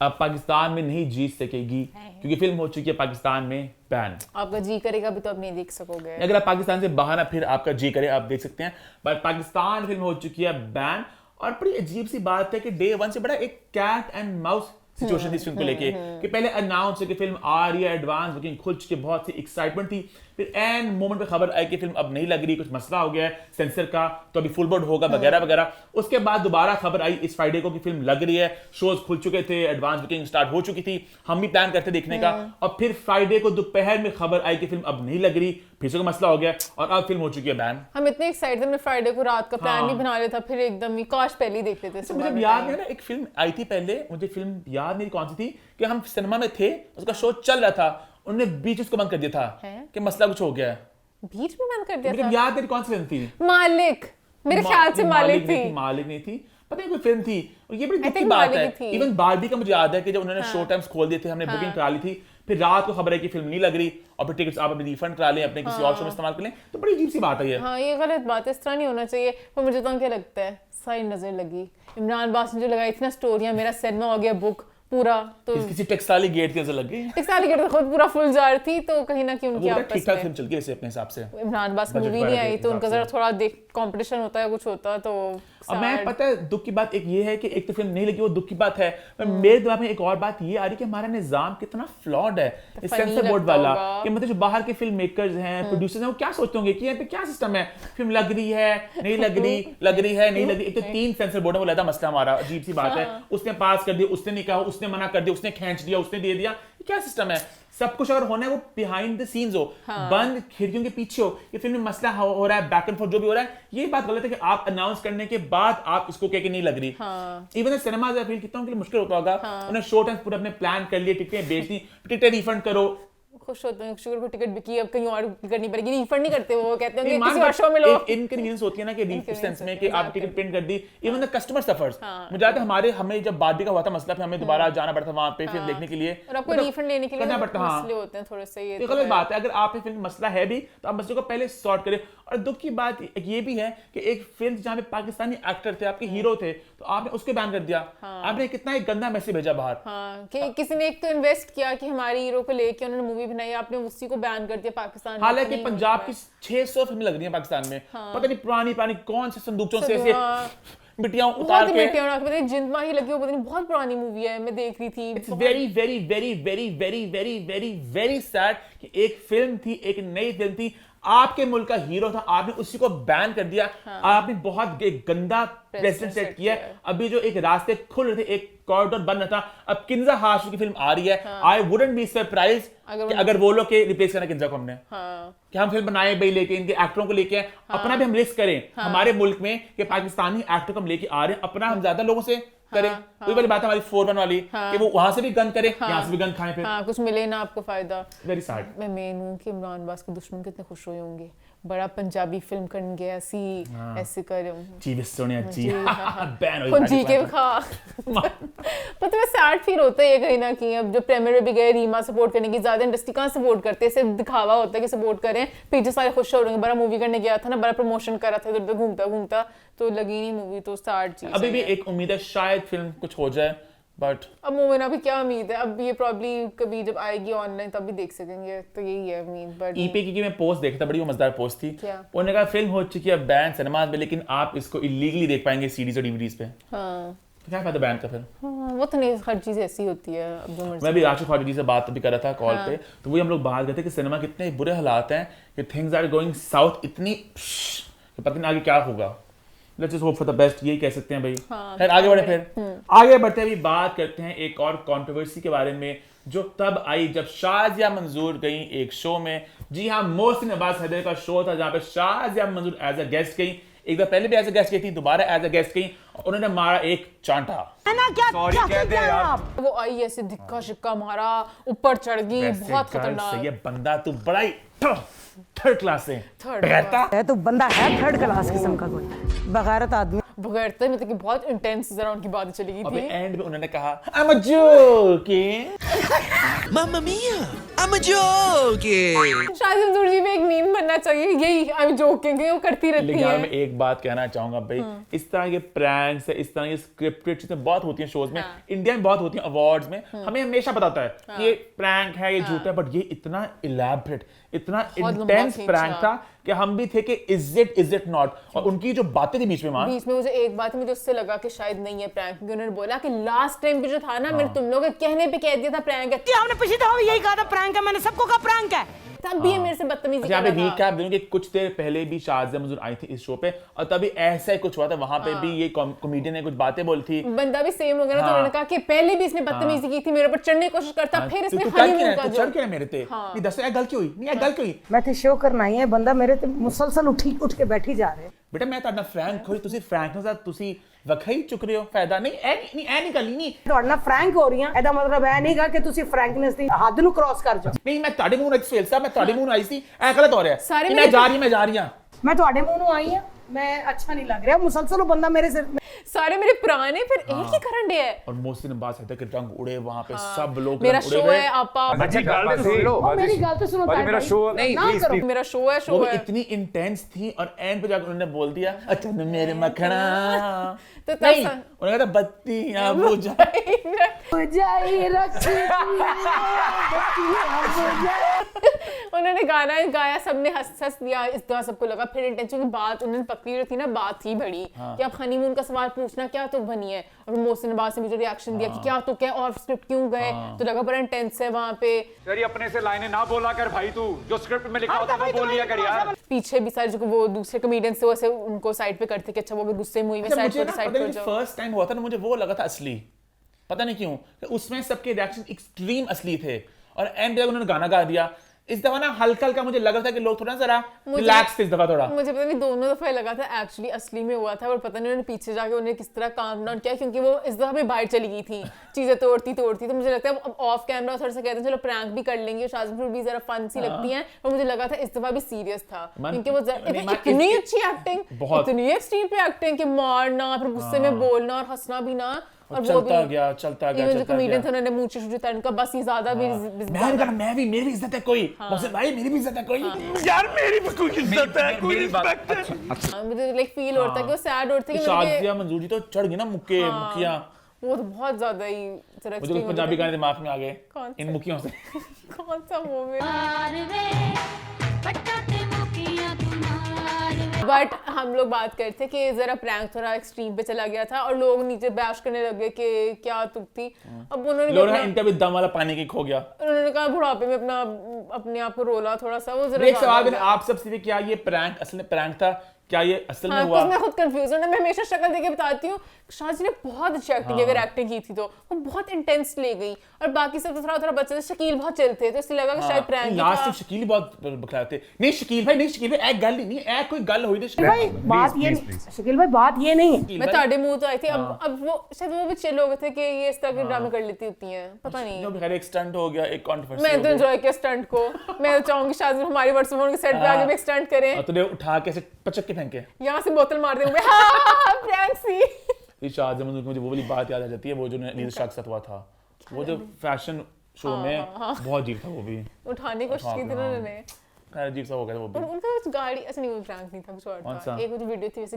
अब पाकिस्तान में नहीं जीत सकेगी क्योंकि फिल्म हो चुकी है पाकिस्तान में बैन। आपका जी करेगा भी तो आप नहीं देख सकोगे। अगर आप पाकिस्तान से बाहर ना फिर आपका जी करे आप देख सकते हैं, बट पाकिस्तान फिल्म हो चुकी है बैन। और बड़ी अजीब सी बात है कि डे वन से बड़ा एक कैट एंड माउस सिचुएशन थी इस फिल्म को लेके कि पहले अनाउंस है कि फिल्म आ रही है, एडवांस बुकिंग खुल चुकी है, बहुत सी एक्साइटमेंट थी, फिर एंड मोमेंट पे खबर आई कि फिल्म अब नहीं लग रही, कुछ मसला हो गया है सेंसर का, तो अभी फुल बोर्ड होगा वगैरह वगैरह। उसके बाद दोबारा खबर आई इस फ्राइडे को कि फिल्म लग रही है, शोज खुल चुके थे, एडवांस बुकिंग स्टार्ट हो चुकी थी, हम भी प्लान करते देखने का, और फिर फ्राइडे को दोपहर में खबर आई कि फिल्म अब नहीं लग रही, फिर से कोई मसला हो गया और अब फिल्म हो चुकी है बैन। हम इतने एक्साइटेड थे, मैं फ्राइडे को रात का प्लान नहीं बना रहा था, फिर एकदम ही काश पहले ही देख लेते। मुझे याद है ना एक फिल्म आई थी पहले, मुझे फिल्म याद नहीं कौन सी थी, कि हम सिनेमा में थे, उसका शो चल रहा था, उन्होंने बीच उसको बंद कर दिया था कि मसला कुछ हो गया है, बीच में बंद कर दिया मुझे था। याद नहीं कौन सी फिल्म थी। मालिक, मेरे ख्याल से मालिक थी। मालिक नहीं थी, पता नहीं कोई फिल्म थी, और ये बड़ी दुख की think बात मालिक है। थी। इवन बारबी का मुझे याद है कि जब उन्होंने शो टाइम्स खोल दिए थे, हमने बुकिंग करा ली थी, फिर रात को खबर है कि फिल्म नहीं लग रही, और फिर टिकट्स आप अपने रिफंड करा लें, अपने किसी और शो में इस्तेमाल कर लें, तो बड़ी अजीब सी बात है ये। हाँ, ये गलत बात है, इस तरह नहीं होना चाहिए। पर मुझे तो क्या लगता है, सारी नजर लगी इमरान बास ने जो लगाई थी ना स्टोरियां, मेरा सिनेमा हो गया बुक पूरा। तो किसी टेक्सटाइल गेट की नजर लग गई, टेक्सटाइल गेट खुद पूरा फुल जार थी, तो कहीं ना कहीं उनकी वो आपस ठीक ठाक में फिल्म चल गई वैसे अपने हिसाब से। इमरान बास Budget मूवी बढ़ा नहीं के आई तो उनका हिसाब जरा से। थोड़ा देख कंपटीशन होता है, कुछ होता तो अब मैं पता है दुख की बात एक ये है कि एक तो फिल्म नहीं लगी, वो दुख की बात है, पर मेरे दिमाग में एक और बात ये आ रही कि हमारा निजाम कितना फ्लॉड है इस सेंसर बोर्ड लगता वाला, होगा। कि मतलब जो बाहर के फिल्म मेकर्स हैं, प्रोड्यूसर्स हैं, वो क्या सोचते होंगे कि यहाँ पे क्या सिस्टम है, फिल्म लग रही है नहीं लग रही, लग रही है नहीं लग रही। एक तो 3 सेंसर बोर्ड है, वो लगा मसला हमारा, अजीब सी बात है, उसने पास कर दिया, उसने नहीं कहा, उसने मना कर दिया, उसने खींच दिया, उसने दे दिया, क्या सिस्टम है। सब कुछ अगर होना है वो बिहाइंड द सीन्स हो, बंद खिड़कियों के पीछे हो, ये फिल्म में मसला हो रहा है, बैक एंड फोर्थ जो भी हो रहा है, ये बात गलत है कि आप अनाउंस करने के बाद आप इसको कह के नहीं लग रही। इवन सिनेमा फील कितना उनके लिए मुश्किल होता होगा, उन्हें शो टाइम पूरे अपने प्लान कर लिए, टिकटें बेच दी, टिकटें रिफंड करो, खुश होते हैं, शुक्र को टिकट बिकी, अब कहीं और करनी पड़ेगी, रिफंड नहीं करते, वो कहते हैं कि मान किसी और शो में लो। इनकन्वीनियंस होती है ना कि Inconvenience सेंस में होती कि है, आप टिकट प्रिंट कर दी, इवन द कस्टमर सफर्स। मुझे याद है हमें जब बारबी का हुआ था मसला, फिर हमें दोबारा जाना पड़ता था वहां पे फिल्म देखने के लिए, और आपको मतलब रिफंड लेने के लिए करना पड़ता, हाँ। मसले होते हैं थोड़े से, ये ये तो गलत है। बात है। अगर आप फिल्म मसला है भी तो आप मसले को पहले सॉर्ट करें। और दुख की बात ये भी है कि एक फिल्म जहाँ पे पाकिस्तानी एक्टर थे, आपके हीरो थे, तो आपने उसको बैन कर दिया। आपने कितना एक गंदा मैसेज भेजा बाहर। हाँ, कि किसी ने एक तो इन्वेस्ट किया कि हमारे हीरो को लेके उन्होंने मूवी बनाई, आपने उसी को बैन कर दिया पाकिस्तान में। हालांकि पंजाब की 600 फिल्में लग रही हैं पाकिस्तान में, पता नहीं पुरानी कौन से संदूकों से ऐसे मिट्टियां उतार के, पता नहीं जिंदमा ही लगी हो, पता नहीं बहुत पुरानी मूवी है, मैं देख रही थी। It's very very very very very very very very sad कि एक फिल्म थी, एक नई फिल्म थी, आपके मुल्क का हीरो था, आपने उसी को बैन कर दिया। आपने बहुत एक गंदा प्रेसिडेंट सेट किया। अभी जो एक रास्ते खुल रहे थे, एक कॉरिडोर बन रहा था, अब किंजा हाशमी की फिल्म आ रही है, आई वुडंट बी सरप्राइज अगर वो लोग के रिप्लेस करना किंजा को हमने, कि हम फिल्म बनाए भाई लेके इनके एक्टरों को लेके अपना भी हम रिस्क करें हमारे मुल्क में कि पाकिस्तानी एक्टर को हम लेके आ रहे हैं, अपना हम ज्यादा लोगों से करें। वही वाली बात है हमारी 4-1 वाली, कि वो वहां से भी गन करे, यहाँ से भी गन खाएं, फिर कुछ मिले ना आपको फायदा। Very sad. मैं मेन हूँ कि इमरान बास के दुश्मन कितने खुश हुए होंगे, बड़ा पंजाबी फिल्म करने गया ऐसे कर जी सोनिया जी बैन हो खुद जी के खा। पता है सैड फील होता है ये कहीं ना कहीं। अब जो प्रीमियर में भी गए रीमा सपोर्ट करने की, ज्यादा इंडस्ट्री कहाँ सपोर्ट करते हैं, सिर्फ दिखावा होता है कि सपोर्ट करें, पीछे सारे खुश हो रहे हैं, बड़ा मूवी करने गया था ना, बड़ा प्रमोशन करा था, इधर घूमता घूमता तो लगी नहीं मूवी, तो सैड चीज। अभी भी एक उम्मीद है शायद फिल्म कुछ हो जाए, बट अब मोमिना भी क्या उम्मीद है, अब ये प्रॉब्ली कभी जब आएगी ऑनलाइन तब भी देख सकेंगे, तो यही है उम्मीद। बट ईपी की मैं पोस्ट देखता, बड़ी वो मजेदार पोस्ट थी। क्या? उन्होंने कहा फिल्म हो चुकी है बैन सिनेमाज में, लेकिन आप इसको इलीगली देख पाएंगे सीडीज और डीवीडीज पे। हाँ, तो क्या फायदा बैन का फिर? वो तो नहीं, हर चीज ऐसी होती है, अब जो मर्जी। मैं भी राशिद ख्वाजा जी से बात भी कर रहा था कॉल पे, तो वही हम लोग बात करते कि सिनेमा कितने बुरे हालात हैं, कि थिंग्स आर गोइंग साउथ इतनी, कि पता नहीं आगे क्या होगा। Let's just hope for the best, यही कह सकते हैं भाई। खैर आगे बढ़े, फिर आगे बढ़ते हैं, अभी बात करते हैं एक और कंट्रोवर्सी के बारे में, जो तब आई जब शाजिया मंजूर गई एक शो में। जी हाँ, मोहसिन अब्बास हैदर का शो था, जहाँ पे शाजिया मंजूर एज अ गेस्ट गई। एक बार पहले भी एज अ गेस्ट गई थी, दोबारा एज अ गेस्ट गई, और उन्होंने मारा एक चांटा। सॉरी कह दे यार। वो आई ऐसे धिक्का शिक्का मारा, ऊपर चढ़ गई, बहुत खतरनाक। ये बंदा तू बड़ा ही थर्ड क्लास से थर्ड रहता है तो बंदा है थर्ड क्लास किस्म का, कोई बगैरत आदमी। बगैरते मतलब कि बहुत इंटेंस जरा उनकी बातें चली गई अबे थी। एंड में उन्होंने कहा I'm a joking। Mamma mia! I'm a joking! Shahid Mansoor जी पे एक मीम बनना चाहिए, यही आई एम जोकिंग, वो करती रहती लेकिन यार है। मैं एक बात कहना चाहूंगा भाई, इस तरह के प्रैंक्स है, इस तरह की स्क्रिप्टेड चीजें बहुत होती हैं शोज में, इंडिया में बहुत होती हैं अवार्ड्स में, हमें हमेशा पता होता है कि ये प्रैंक है, ये झूठ है, बट ये इतना इलैबोरेट, इतना इंटेंस प्रैंक था कि हम भी थे कि इज इट नॉट। और उनकी जो बातें थी बीच में मुझे एक बात मुझे उससे लगा कि शायद नहीं है प्रैंक, क्योंकि उन्होंने बोला कि लास्ट टाइम पे जो था ना, मैंने तुम लोगों के कहने पे कह दिया था प्रैंक है, हमने पिछली दफा भी यही कहा था प्रैंक है, मैंने सबको कहा प्रैंक है। तब भी ये मेरे से बदतमीजी यहाँ कर पे रहा था। रिकैप दूं कि कुछ देर पहले भी शाज़िया मंजूर आई थी इस शो पे, और तभी ऐसा ही कुछ हुआ था, वहां पे भी ये कॉमेडियन ने कुछ बातें बोली थी, बंदा भी सेम हो गया ना, तो उन्होंने कहा कि पहले भी इसने बदतमीजी की थी, मेरे ऊपर चढ़ने की कोशिश करता, फिर इसने हनीमून का जो चढ़ के मेरे ते ये दस गलती हुई नहीं, गलती हुई। मैं तो शो करना ही है, बंदा मेरे ते मुसलसल उठ के बैठी जा रहे। बेटा मैं ਤੁਹਾਡਾ ਫਰੈਂਕ ਹੋਈ, ਤੁਸੀਂ ਫਰੈਂਕ ਨਾਲ ਤੁਸੀਂ ਵਖਾਈ ਚੁੱਕ ਰਹੇ ਹੋ, ਫਾਇਦਾ ਨਹੀਂ, ਐ ਨਹੀਂ ਗੱਲ ਨਹੀਂ। ਤੁਹਾਡੇ ਨਾਲ ਫਰੈਂਕ ਹੋ ਰਹੀਆਂ, ਇਹਦਾ ਮਤਲਬ ਇਹ ਨਹੀਂਗਾ ਕਿ ਤੁਸੀਂ ਫਰੈਂਕਨੈਸ ਦੀ ਹੱਦ ਨੂੰ ਕ੍ਰਾਸ ਕਰ ਜਾਓ। ਨਹੀਂ ਮੈਂ ਤੁਹਾਡੇ ਮੂੰਹ ਨਾਲ ਸੇਲ ਸਾਹਿਬ, ਮੈਂ ਤੁਹਾਡੇ ਮੂੰਹ ਨਾਲ ਆਈ ਸੀ, ਐ ਗਲਤ ਹੋ ਰਿਹਾ ਸਾਰੇ ਹੈ, ਮੈਂ ਜਾ ਰਹੀ ਹਾਂ। मैं ਤੁਹਾਡੇ ਮੂੰਹ ਨੂੰ ਆਈ ਹਾਂ, मैं अच्छा नहीं लग रहा, मुसलसल वो बंदा मेरे से सारे मेरे पुराने फिर एक ही करंट है। और मोहसिन अब्बास कहते कि रंग उड़े वहां पे, सब लोग मेरा रंग शो उड़े है, आपा अच्छी गल तो सुन लो, मेरी गल तो सुनो, मेरा शो नहीं, प्लीज प्लीज। मेरा शो वो है भी इतनी इंटेंस थी, और एंड पे जाकर उन्होंने बोल दिया अच्छा न मेरे मखना, तो नहीं उन्होंने कहा बत्तियां बुझाई रखी उन्होंने गाना गाया, सबने हंस दिया, इस तरह सबको लगा, फिर इंटेंशन की बात उन्होंने पकड़ी रही थी ना, बात ही बड़ी कि आप हनीमून का सवाल पूछना क्या तो बनी है, और मोहसिन अब्बास ने मुझे रिएक्शन दिया कि क्या तो क्या, और स्क्रिप्ट क्यों गए, तो लगा बड़ा इंटेंस है वहां पे। तेरी अपने से लाइनें ना बोला कर भाई, तू जो स्क्रिप्ट में लिखा होता है वो बोल लिया कर यार। पीछे भी सारे जो वो दूसरे कॉमेडियंस थे वैसे उनको साइड पे करते कि अच्छा वो अगर गुस्से में हुई है साइड पे जाओ। फर्स्ट टाइम हुआ था ना, मुझे वो लगा था असली, पता नहीं क्यों, उसमें सबके रिएक्शन एक्सट्रीम असली थे, और एंड पे उन्होंने गाना गा दिया। इस दफा ना हल्का हल्का मुझे लग रहा था कि लोग थोड़ा जरा रिलैक्स थे इस दफा थोड़ा। मुझे पता नहीं दोनों दफा लगा था एक्चुअली असली में हुआ था, और पता नहीं उन्होंने पीछे जाके उन्हें किस तरह काम डाउन किया, क्योंकि वो इस दफा भी बाहर चली गई थी चीजें तोड़ती, तो मुझे लगता है अब ऑफ कैमरा थोड़ा सा कहते हैं चलो प्रैंक भी कर लेंगे, शाज़िया भी जरा फन सी लगती हैं, पर मुझे लगा था इस दफा भी सीरियस था, क्योंकि वो इतनी अच्छी एक्टिंग, इतनी एक्सट्रीम पे एक्टिंग कि मारना, फिर गुस्से में बोलना और हंसना भी ना, और चलता गया जो कॉमेडियन थे उन्होंने मुंह से शुरू तक बस ये ज्यादा भी मेरी भी इज्जत है कोई, मोहसिन भाई मेरी भी इज्जत है कोई, यार मेरी भी कोई इज्जत है, कोई रिस्पेक्ट है। मुझे लाइक फील होता है कि वो सैड होता है कि शाज़िया मंजूर जी तो चढ़ गई ना मुक्कियां, वो तो बहुत ज्यादा ही तरह मुझे कुछ पंजाबी गाने दिमाग में आ गए कौन इन मुक्कियों से। कौन सा मूवी? बट हम लोग बात करते कि जरा प्रैंक थोड़ा एक्सट्रीम पे चला गया था, और लोग नीचे बैश करने लगे कि क्या तुक थी। अब उन्होंने इनका भी दम वाला पानी की खो गया, उन्होंने कहा बुढ़ापे में अपने आप को रोला थोड़ा सा, वो जरा एक सवाल आप सबसे, क्या ये प्रैंक असल में प्रैंक था, क्या ये असल में हुआ? मैं खुद कंफ्यूज हूं ना, मैं हमेशा शक्ल देख के बताती हूँ, शाज़िया ने बहुत अच्छी एक्टिंग की, अगर एक्टिंग की थी तो वो बहुत इंटेंस ले गई, और बाकी सब तो थोड़ा बच्चे थे, शकील बहुत चलते तो इसलिए लगा कि शायद प्रैंक लास्ट में शकील बहुत बखलाए थे। नहीं शकील भाई एक गल नहीं, एक कोई गल हुई थी भाई, बात ये शकील भाई, बात ये नहीं है, मैं ताड़े मुंह तो आई थी, अब वो शायद वो भी चिल हो गए थे कि ये इस तरह के ड्रामे कर लेती होती हैं, पता नहीं, जो भी खैर एक स्टंट हो गया, एक कंट्रोवर्सी। मैं तो एंजॉय किया स्टंट को, मैं तो चाहूंगी शायद हमारी वर्समोन के सेट पे आगे भी एक स्टंट करें, तो उठा के ऐसे पचक के फेंके, यहाँ से बोतल मार देंगे, हां प्रैंक सी। ये शाज़िया मंजूर, मुझे वो वाली बात याद आ जाती है, वो जो नील शाह के साथ हुआ था, वो जो फैशन शो में बहुत अजीब था, वो भी उठाने की कोशिश की थी उन्होंने, खैर अजीब सा हो गया था वो भी। उनका कुछ गाड़ी, अच्छा नहीं वो प्रैंक नहीं था, कुछ और था, एक जो वीडियो थी वैसे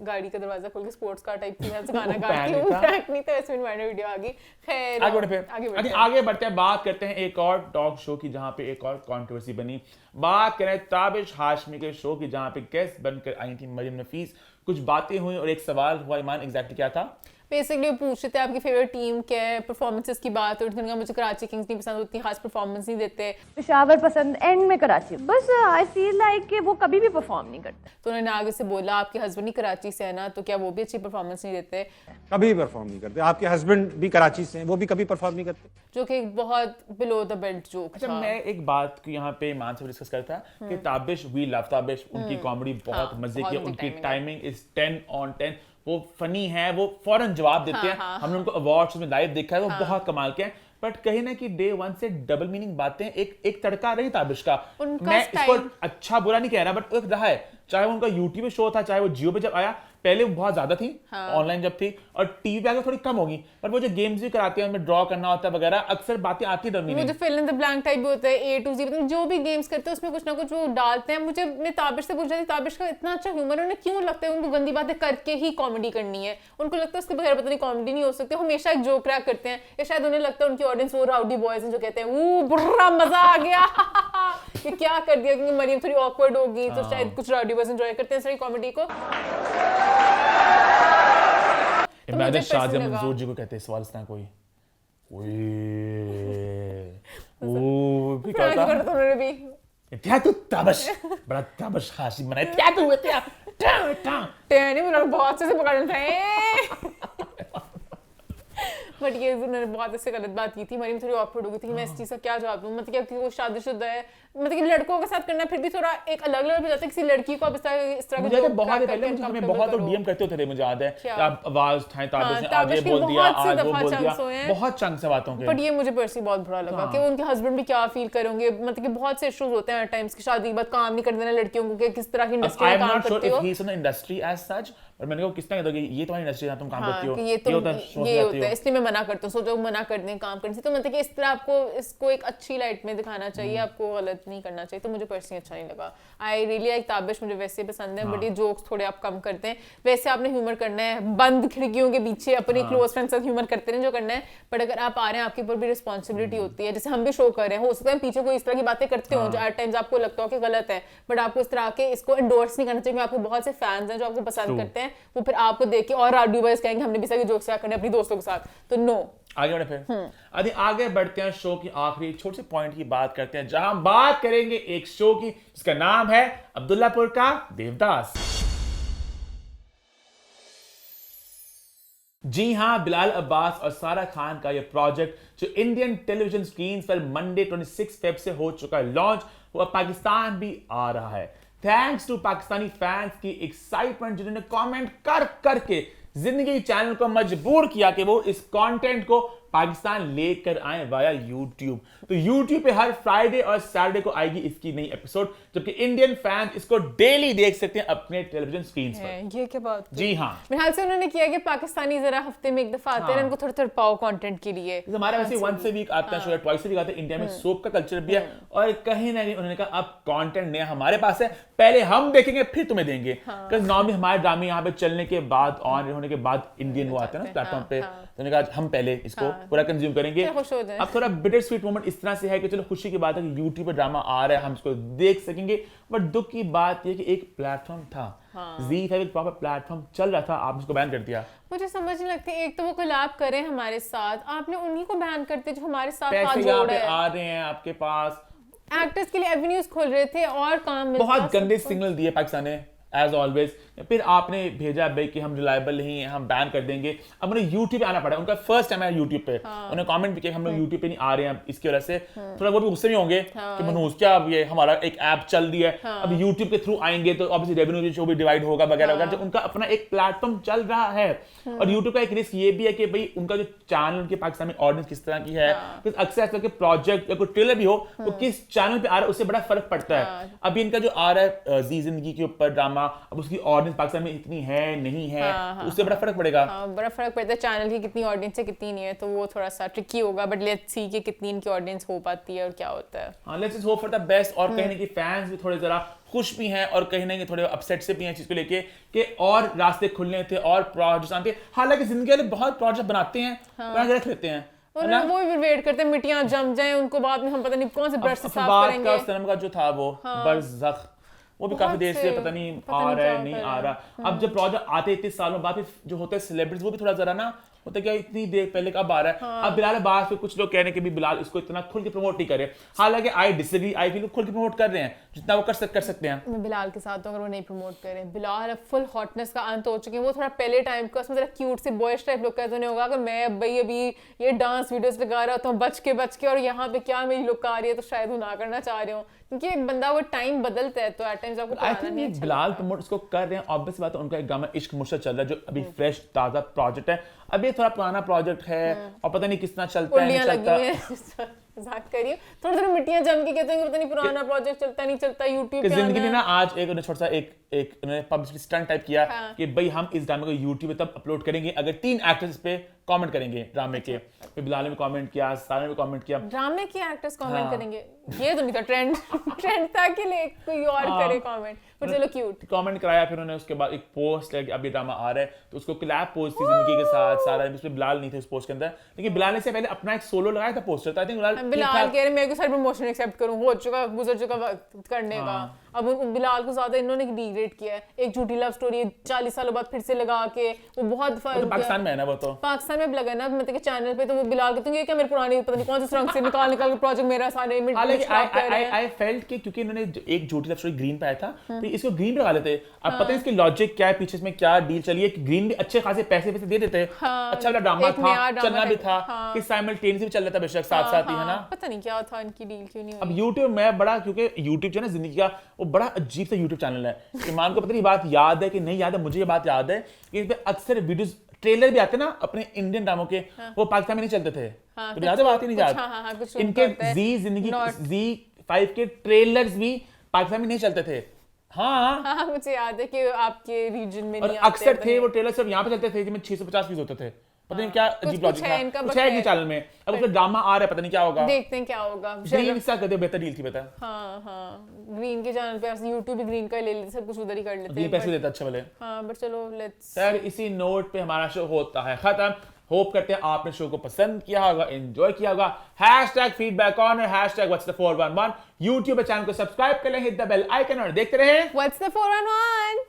गाड़ी का दरवाजा खोल के स्पोर्ट्स कार टाइप थी, वैसे गाना गा के, वो प्रैंक नहीं था, वैसे में वायरल वीडियो आ गई। खैर आगे बढ़ते हैं, बात करते हैं एक और टॉक शो की जहां पे एक और कंट्रोवर्सी बनी। बात करें ताबिश हाशमी के शो की, जहां पे गेस्ट बनकर आई थी मरियम नफीस, कुछ बातें हुई और एक सवाल हुआ, ईमान एग्जैक्टली क्या था? बेसिकली वो पूछ रहे थे आपकी फेवरेट टीम क्या है, परफॉर्मेंसेस की बात, और उन्होंने मुझे कराची किंग्स नहीं पसंद, उतनी खास परफॉर्मेंस नहीं देते, पेशावर पसंद, एंड में कराची, बस आई फील लाइक कि वो कभी भी परफॉर्म नहीं करते। तो उन्होंने आगे से बोला आपके हस्बैंड ही कराची से है ना, तो क्या वो भी अच्छी परफॉर्मेंस नहीं देते? कभी परफॉर्म नहीं करते। आपके हस्बैंड भी कराची से हैं, वो भी कभी परफॉर्म नहीं करते, जो कि बहुत बिलो द बेल्ट जोक था। अच्छा मैं एक बात को यहाँ पे मान से डिस्कस करता कि ताबिश, वी लव ताबिश, उनकी कॉमेडी बहुत मजे की, उनकी टाइमिंग इज 10 on 10, वो फनी है, वो फौरन जवाब देते हैं, हमने उनको अवार्ड्स में लाइव देखा है, वो बहुत कमाल के हैं, बट कहीं ना कि डे वन से डबल मीनिंग बातें, एक तड़का रही ताबिश का, मैं इसको अच्छा बुरा नहीं कह रहा, बट एक रहा है, चाहे वो उनका यूट्यूब पे शो था, चाहे वो जियो पे जब आया, पहले बहुत ज्यादा थी ऑनलाइन जब थी, और टीवी पे आकर थोड़ी कम होगी, पर वो जो गेम्स भी कराती है उनमें ड्रॉ करना होता है वगैरह, अक्सर बातें आती वो जो fill in the blank type भी होता है, A to Z, मतलब जो भी गेम्स करते हैं उसमें कुछ ना कुछ वो डालते हैं। मुझे अपने ताबिश से पूछ रही थी, ताबिश का इतना अच्छा ह्यूमर है, उन्हें क्यों लगता है उनको गंदी बातें करके ही कॉमेडी करनी है, उनको लगता है उसके बगैर पता नहीं कॉमेडी नहीं हो सकती, हमेशा एक जोक क्रैक करते हैं, या शायद उन्हें लगता है उनकी ऑडियंस वो राउडी बॉयज हैं जो कहते हैं वो बुरा मजा आ गया ये क्या कर दिया, क्योंकि मरियम थोड़ी ऑकवर्ड होगी तो शायद कुछ राउडी बॉयज एंजॉय करते हैं सारी कॉमेडी को। इमेजिन शादिया मंजूर जी को कहते हैं सवाल इतना कोई वो भी कहता उन्होंने भी क्या तू ताबश बड़ा ताबश खासी बनाए क्या तू क्या नहीं उन्होंने बहुत से पकड़ना था बट ये उन्होंने बहुत ऐसे गलत बात की थी। मरीम थोड़ी ऑकवर्ड हो गई थी कि मैं इस चीज़ का क्या जवाब दूँ, मतलब कि वो शादीशुदा है, मतलब कि लड़कों के साथ करना फिर भी थोड़ा एक अलग लेवल पे जाता है, किसी लड़की को आप इस तरह मुझे तो बहुत पहले मुझे हमें बहुत और डीएम करते होते थे, मुझे याद है कि आप आवाज उठाएं, ताबिश ने आज ये बोल दिया, आज वो बोल दिया, बहुत चंक से बातों के। बट ये मुझे पर्सनली बहुत बुरा लगा कि उनके हस्बैंड भी क्या फील करेंगे, मतलब कि बहुत से इश्यूज होते हैं टाइम्स की शादी के बाद काम नहीं कर देना लड़कियों को, कि किस तरह की इंडस्ट्री में काम करते हो। He is in industry as such, और मैंने कहा किसने कहता कि ये तुम्हारी इंडस्ट्री है तुम काम करती हो, ये होता है, इसलिए मैं मना करता हूँ, सोचो मना कर दें काम करने से, तो मतलब कि इस तरह आपको इसको एक अच्छी लाइट में दिखाना चाहिए, आपको गलत नहीं करना चाहिए, तो मुझे पर्सनली अच्छा नहीं लगा। आई रियली लाइक ताबिश, मुझे वैसे पसंद है, बट ये जोक्स थोड़े आप कम करते हैं। वैसे आपने ह्यूमर करना है, बंद खिड़कियों के पीछे अपने क्लोज फ्रेंड साथ ह्यूमर करते हैं जो करना है, बट अगर आप आ रहे हैं आपके ऊपर भी रिस्पॉन्सिबिलिटी होती है, जैसे हम भी शो कर रहे हैं, हो सकता है पीछे कोई इस तरह की बातें करते हो जो एट टाइम्स आपको लगता हो कि गलत है, बट आपको इस तरह के इसको एंडोर्स नहीं करना चाहिए। आपके बहुत से फैंस हैं जो आपको पसंद करते हैं, वो फिर आपको देख के और राउडी बॉयज कहेंगे हमने भी सारी जोक्स करने अपनी दोस्तों के साथ, तो नो। आगे बढ़े फिर अभी आगे बढ़ते हैं, शो की आखिरी छोटे से पॉइंट की बात करते हैं, जहां बात करेंगे एक शो की जिसका नाम है अब्दुल्लापुर का देवदास। जी हां, बिलाल अब्बास और सारा खान का यह प्रोजेक्ट जो इंडियन टेलीविजन स्क्रीन पर मंडे 26 फेब से हो चुका है लॉन्च, वो अब पाकिस्तान भी आ रहा है। थैंक्स टू पाकिस्तानी फैंस की एक्साइटमेंट, जिन्होंने कमेंट कर करके जिंदगी चैनल को मजबूर किया कि वो इस कंटेंट को पाकिस्तान लेकर आए वाया यूट्यूब। तो यूट्यूब पे हर फ्राइडे और सैटरडे को आएगी इसकी नई एपिसोड, जबकि इंडियन फैंस इसको डेली देख सकते हैं अपने टेलीविजन स्क्रीन पर। ये क्या बात? जी हाँ, मेरे ख्याल से उन्होंने किया कि पाकिस्तानी जरा हफ्ते में एक दफा आते हैं, उनको थोड़ा थोड़ा पाओ कंटेंट के लिए। हमारा वैसे वंस अ वीक आता है शो, ट्वाइस अ वीक आता है। इंडिया में सोप का कल्चर भी है, और कहीं ना कहीं उन्होंने कहा अब कंटेंट नया हमारे पास है, पहले हम देखेंगे फिर तुम्हें देंगे। नॉर्मली हमारे ड्रामे यहाँ पे चलने के बाद, ऑन होने के बाद इंडियन वो आते हैं ना प्लेटफॉर्म पे, तो उन्होंने कहा हम पहले इसको पूरा कंज्यूम करेंगे। अब थोड़ा बिटर स्वीट मोमेंट इस तरह से है कि चलो खुशी की बात है कि यूट्यूब पे ड्रामा आ रहा है, हम इसको देख सकेंगे, बट दुख की बात यह कि एक प्लेटफॉर्म था, ZEE एक प्रॉपर प्लेटफॉर्म चल रहा था, आपने इसको बैन कर दिया। मुझे समझ नहीं लगती, एक तो वो कोलैब करें हमारे साथ, आपने उन्हीं को बैन करते जो हमारे साथ पैसे यहाँ पे आ रहे हैं आपके पास, एक्टर्स के लिए एवेन्यूज खोल रहे थे और काम मिलता, बहुत गंदे सिग्नल दिए पाकिस्तान ने एज ऑलवेज। फिर आपने भेजा भाई कि हम रिलायबल नहीं है, हम बैन कर देंगे। अब उन्हें यूट्यूब पे आना पड़ा, उनका फर्स्ट टाइम है यूट्यूब पे। उन्हें कमेंट भी किया हम लोग यूट्यूब पे नहीं आ रहे हैं इसकी वजह से, थोड़ा वो भी गुस्से में होंगे कि मनोज क्या अब ये हमारा एक ऐप चल रही है, अब यूट्यूब के थ्रू आएंगे तो ऑब्वियसली रेवेन्यू शो भी डिवाइड होगा वगैरह वगैरह। जो उनका अपना एक प्लेटफॉर्म चल रहा है, और यूट्यूब का एक रिस्क ये भी है कि भाई उनका जो चैनल उनके पाकिस्तान में ऑडियंस किस तरह की है, अक्सर ऐसा कि प्रोजेक्ट या कोई ट्रेलर भी हो वो किस चैनल पे आ रहा है उससे बड़ा फर्क पड़ता है। अभी इनका जो आ रहा है ज़ी जिंदगी के ऊपर ड्रामा, अब उसकी ऑडियंस पाकिस्तान में इतनी है नहीं है, उससे बड़ा फर्क पड़ेगा। बड़ा फर्क पड़ता है चैनल की कितनी ऑडियंस है कितनी नहीं है, तो वो थोड़ा सा ट्रिकी होगा, बट लेट्स सी कि कितनी इनकी ऑडियंस हो पाती है और क्या होता है। हाँ, let's hope for the best. और कहीं ना कहीं फैंस भी थोड़े जरा खुश भी हैं और कहीं ना कहीं थोड़े अपसेट से भी हैं चीज को लेके कि और रास्ते खुलने थे और प्रोजेक्ट्स आते। हालांकि जिंदगी वाले बहुत प्रोजेक्ट बनाते हैं, रख लेते हैं, वो भी वेट करते हैं मिट्टियां जम जाएं, उनको बाद में हम पता नहीं कौन से ब्रश से साफ करेंगे। सनम का जो था वो बरज़ख, वो भी काफी देर से पता नहीं आ रहा है नहीं आ रहा। अब जब प्रोजेक्ट आते इतने सालों बाद जो होते हैं सेलिब्रिटीज, वो भी थोड़ा जरा ना होता क्या इतनी देर पहले कब आ रहा है। अब बिलाल अब्बास पे कुछ लोग कह रहे हैं कि भी बिलाल इसको इतना खुल के प्रमोट नहीं करे, हालांकि आई डिसएग्री, आई फील खुल के प्रमोट कर रहे हैं जितना वो कर सकते हैं। मैं बिलाल के साथ तो अगर वो नहीं प्रमोट करें, बिलाल अब फुल हॉटनेस का अंत हो चुके हैं, वो थोड़ा पहले टाइम का उसमें जरा क्यूट से बॉयज टाइप लोग कहते होगा कि मैं भाई अभी ये डांस वीडियोस लगा रहा हूँ बच के और यहाँ पे क्या मेरी लुक आ रही है, तो शायद वो ना करना चाह रहे हो, क्योंकि एक बंदा वो टाइम बदलता है तो एट टाइम्स आपको आई थिंक बिलाल प्रमोट इसको कर रहे हैं, ऑब्वियस बात है। उनका एक गाना इश्क मुश्किल चल रहा है जो अभी फ्रेश ताजा प्रोजेक्ट है, अभी ये थोड़ा पुराना प्रोजेक्ट है और पता नहीं कितना चलता है नहीं चलता। मजाक करिए, थोड़ी मिट्टियां जम के कहते हैं पता नहीं पुराना प्रोजेक्ट चलता नहीं चलता यूट्यूब पे जिंदगी में ना। आज एक छोटा सा एक एक उन्होंने पब्लिसिटी स्टंट टाइप किया कि भाई हम इस ड्रामे को यूट्यूब पे तब अपलोड करेंगे अगर 3 एक्टर्स पे कमेंट करेंगे ड्रामे के। फिर बिलाल ने भी कमेंट किया, सारा ने भी कमेंट किया। ड्रामे के एक्टर्स कमेंट करेंगे, ये तो नहीं था ट्रेंड था कि कोई और करे कमेंट, पर चलो क्यूट कमेंट कराया। फिर उन्होंने उसके बाद एक पोस्ट है कि अब ये ड्रामा आ रहा है, तो उसको क्लैप पोस्ट थी जिंदगी के साथ सारा, उसमें बिलाल नहीं थे उस पोस्ट के अंदर, लेकिन बिलाल ने से पहले अपना एक सोलो लगाया था पोस्टर, तो आई थिंक बिलाल कह रहे मेरे को साइड प्रमोशन एक्सेप्ट करूं, हो चुका गुजर चुका वक्त करने का। अब बिलाल को ज्यादा इन्होंने डिग्रेड किया है, एक झूठी लव स्टोरी 40 सालों बाद फिर से लगा के, वो बहुत पाकिस्तान में है ना, वो तो पाकिस्तान में लगा ना मतलब के चैनल पे, तो वो बिलाल कहते हैं क्या मेरे पुरानी पता नहीं कौन से रंग से निकाल के प्रोजेक्ट मेरा सारे में आई फेल्ट कि क्योंकि इन्होंने एक झूठी लव स्टोरी ग्रीन पे आया था, तो इसको ग्रीन पे लगा लेते। अब पता है इसकी लॉजिक क्या है, पीछे इसमें क्या डील चली है कि ग्रीन भी अच्छे खासे पैसे दे देते, अच्छा वाला ड्रामा था, चलना भी था कि साइमल्टेनियसली भी चल रहा था बेशक साथ साथ ही, है ना। पता नहीं क्या था इनकी डील क्यों नहीं हुई। अब YouTube में बड़ा, क्योंकि YouTube जो है ना जिंदगी का वो बड़ा अजीब सा YouTube चैनल है। ईमान को पता नहीं बात याद है कि नहीं याद है, मुझे ये बात याद है कि इस पे अक्सर वीडियोस ट्रेलर भी आते ना अपने इंडियन ड्रामों के, वो पाकिस्तान में नहीं चलते थे। तो याद है बात ही नहीं याद, इनके Z5 के ट्रेलर्स भी पाकिस्तान में नहीं चलते थे। हाँ मुझे याद है कि आपके रीजन में नहीं आते अक्सर थे वो ट्रेलर सिर्फ यहाँ पे चलते थे जिसमें 650 व्यूज होते थे। पता नहीं क्या अजीब लॉजिक था, कुछ है इनके चैनल में। अब उसका ड्रामा आ रहा है, पता नहीं क्या होगा, देखते हैं क्या होगा। ग्रीन का कर दे, बेहतर डील थी बता। हाँ ग्रीन के चैनल पे YouTube भी ग्रीन का ले लेते, सब कुछ उधर ही कर लेते हैं, पैसे देता अच्छा वाले। हाँ बट चलो लेट्स। सर इसी नोट पे हमारा शो होता है खत्म। होप करते हैं आपने शो को पसंद किया होगा, एंजॉय किया होगा। #feedback on #what's the 411 YouTube channel को सब्सक्राइब कर लें, हिट द बेल आइकन और देखते रहे What's the 411।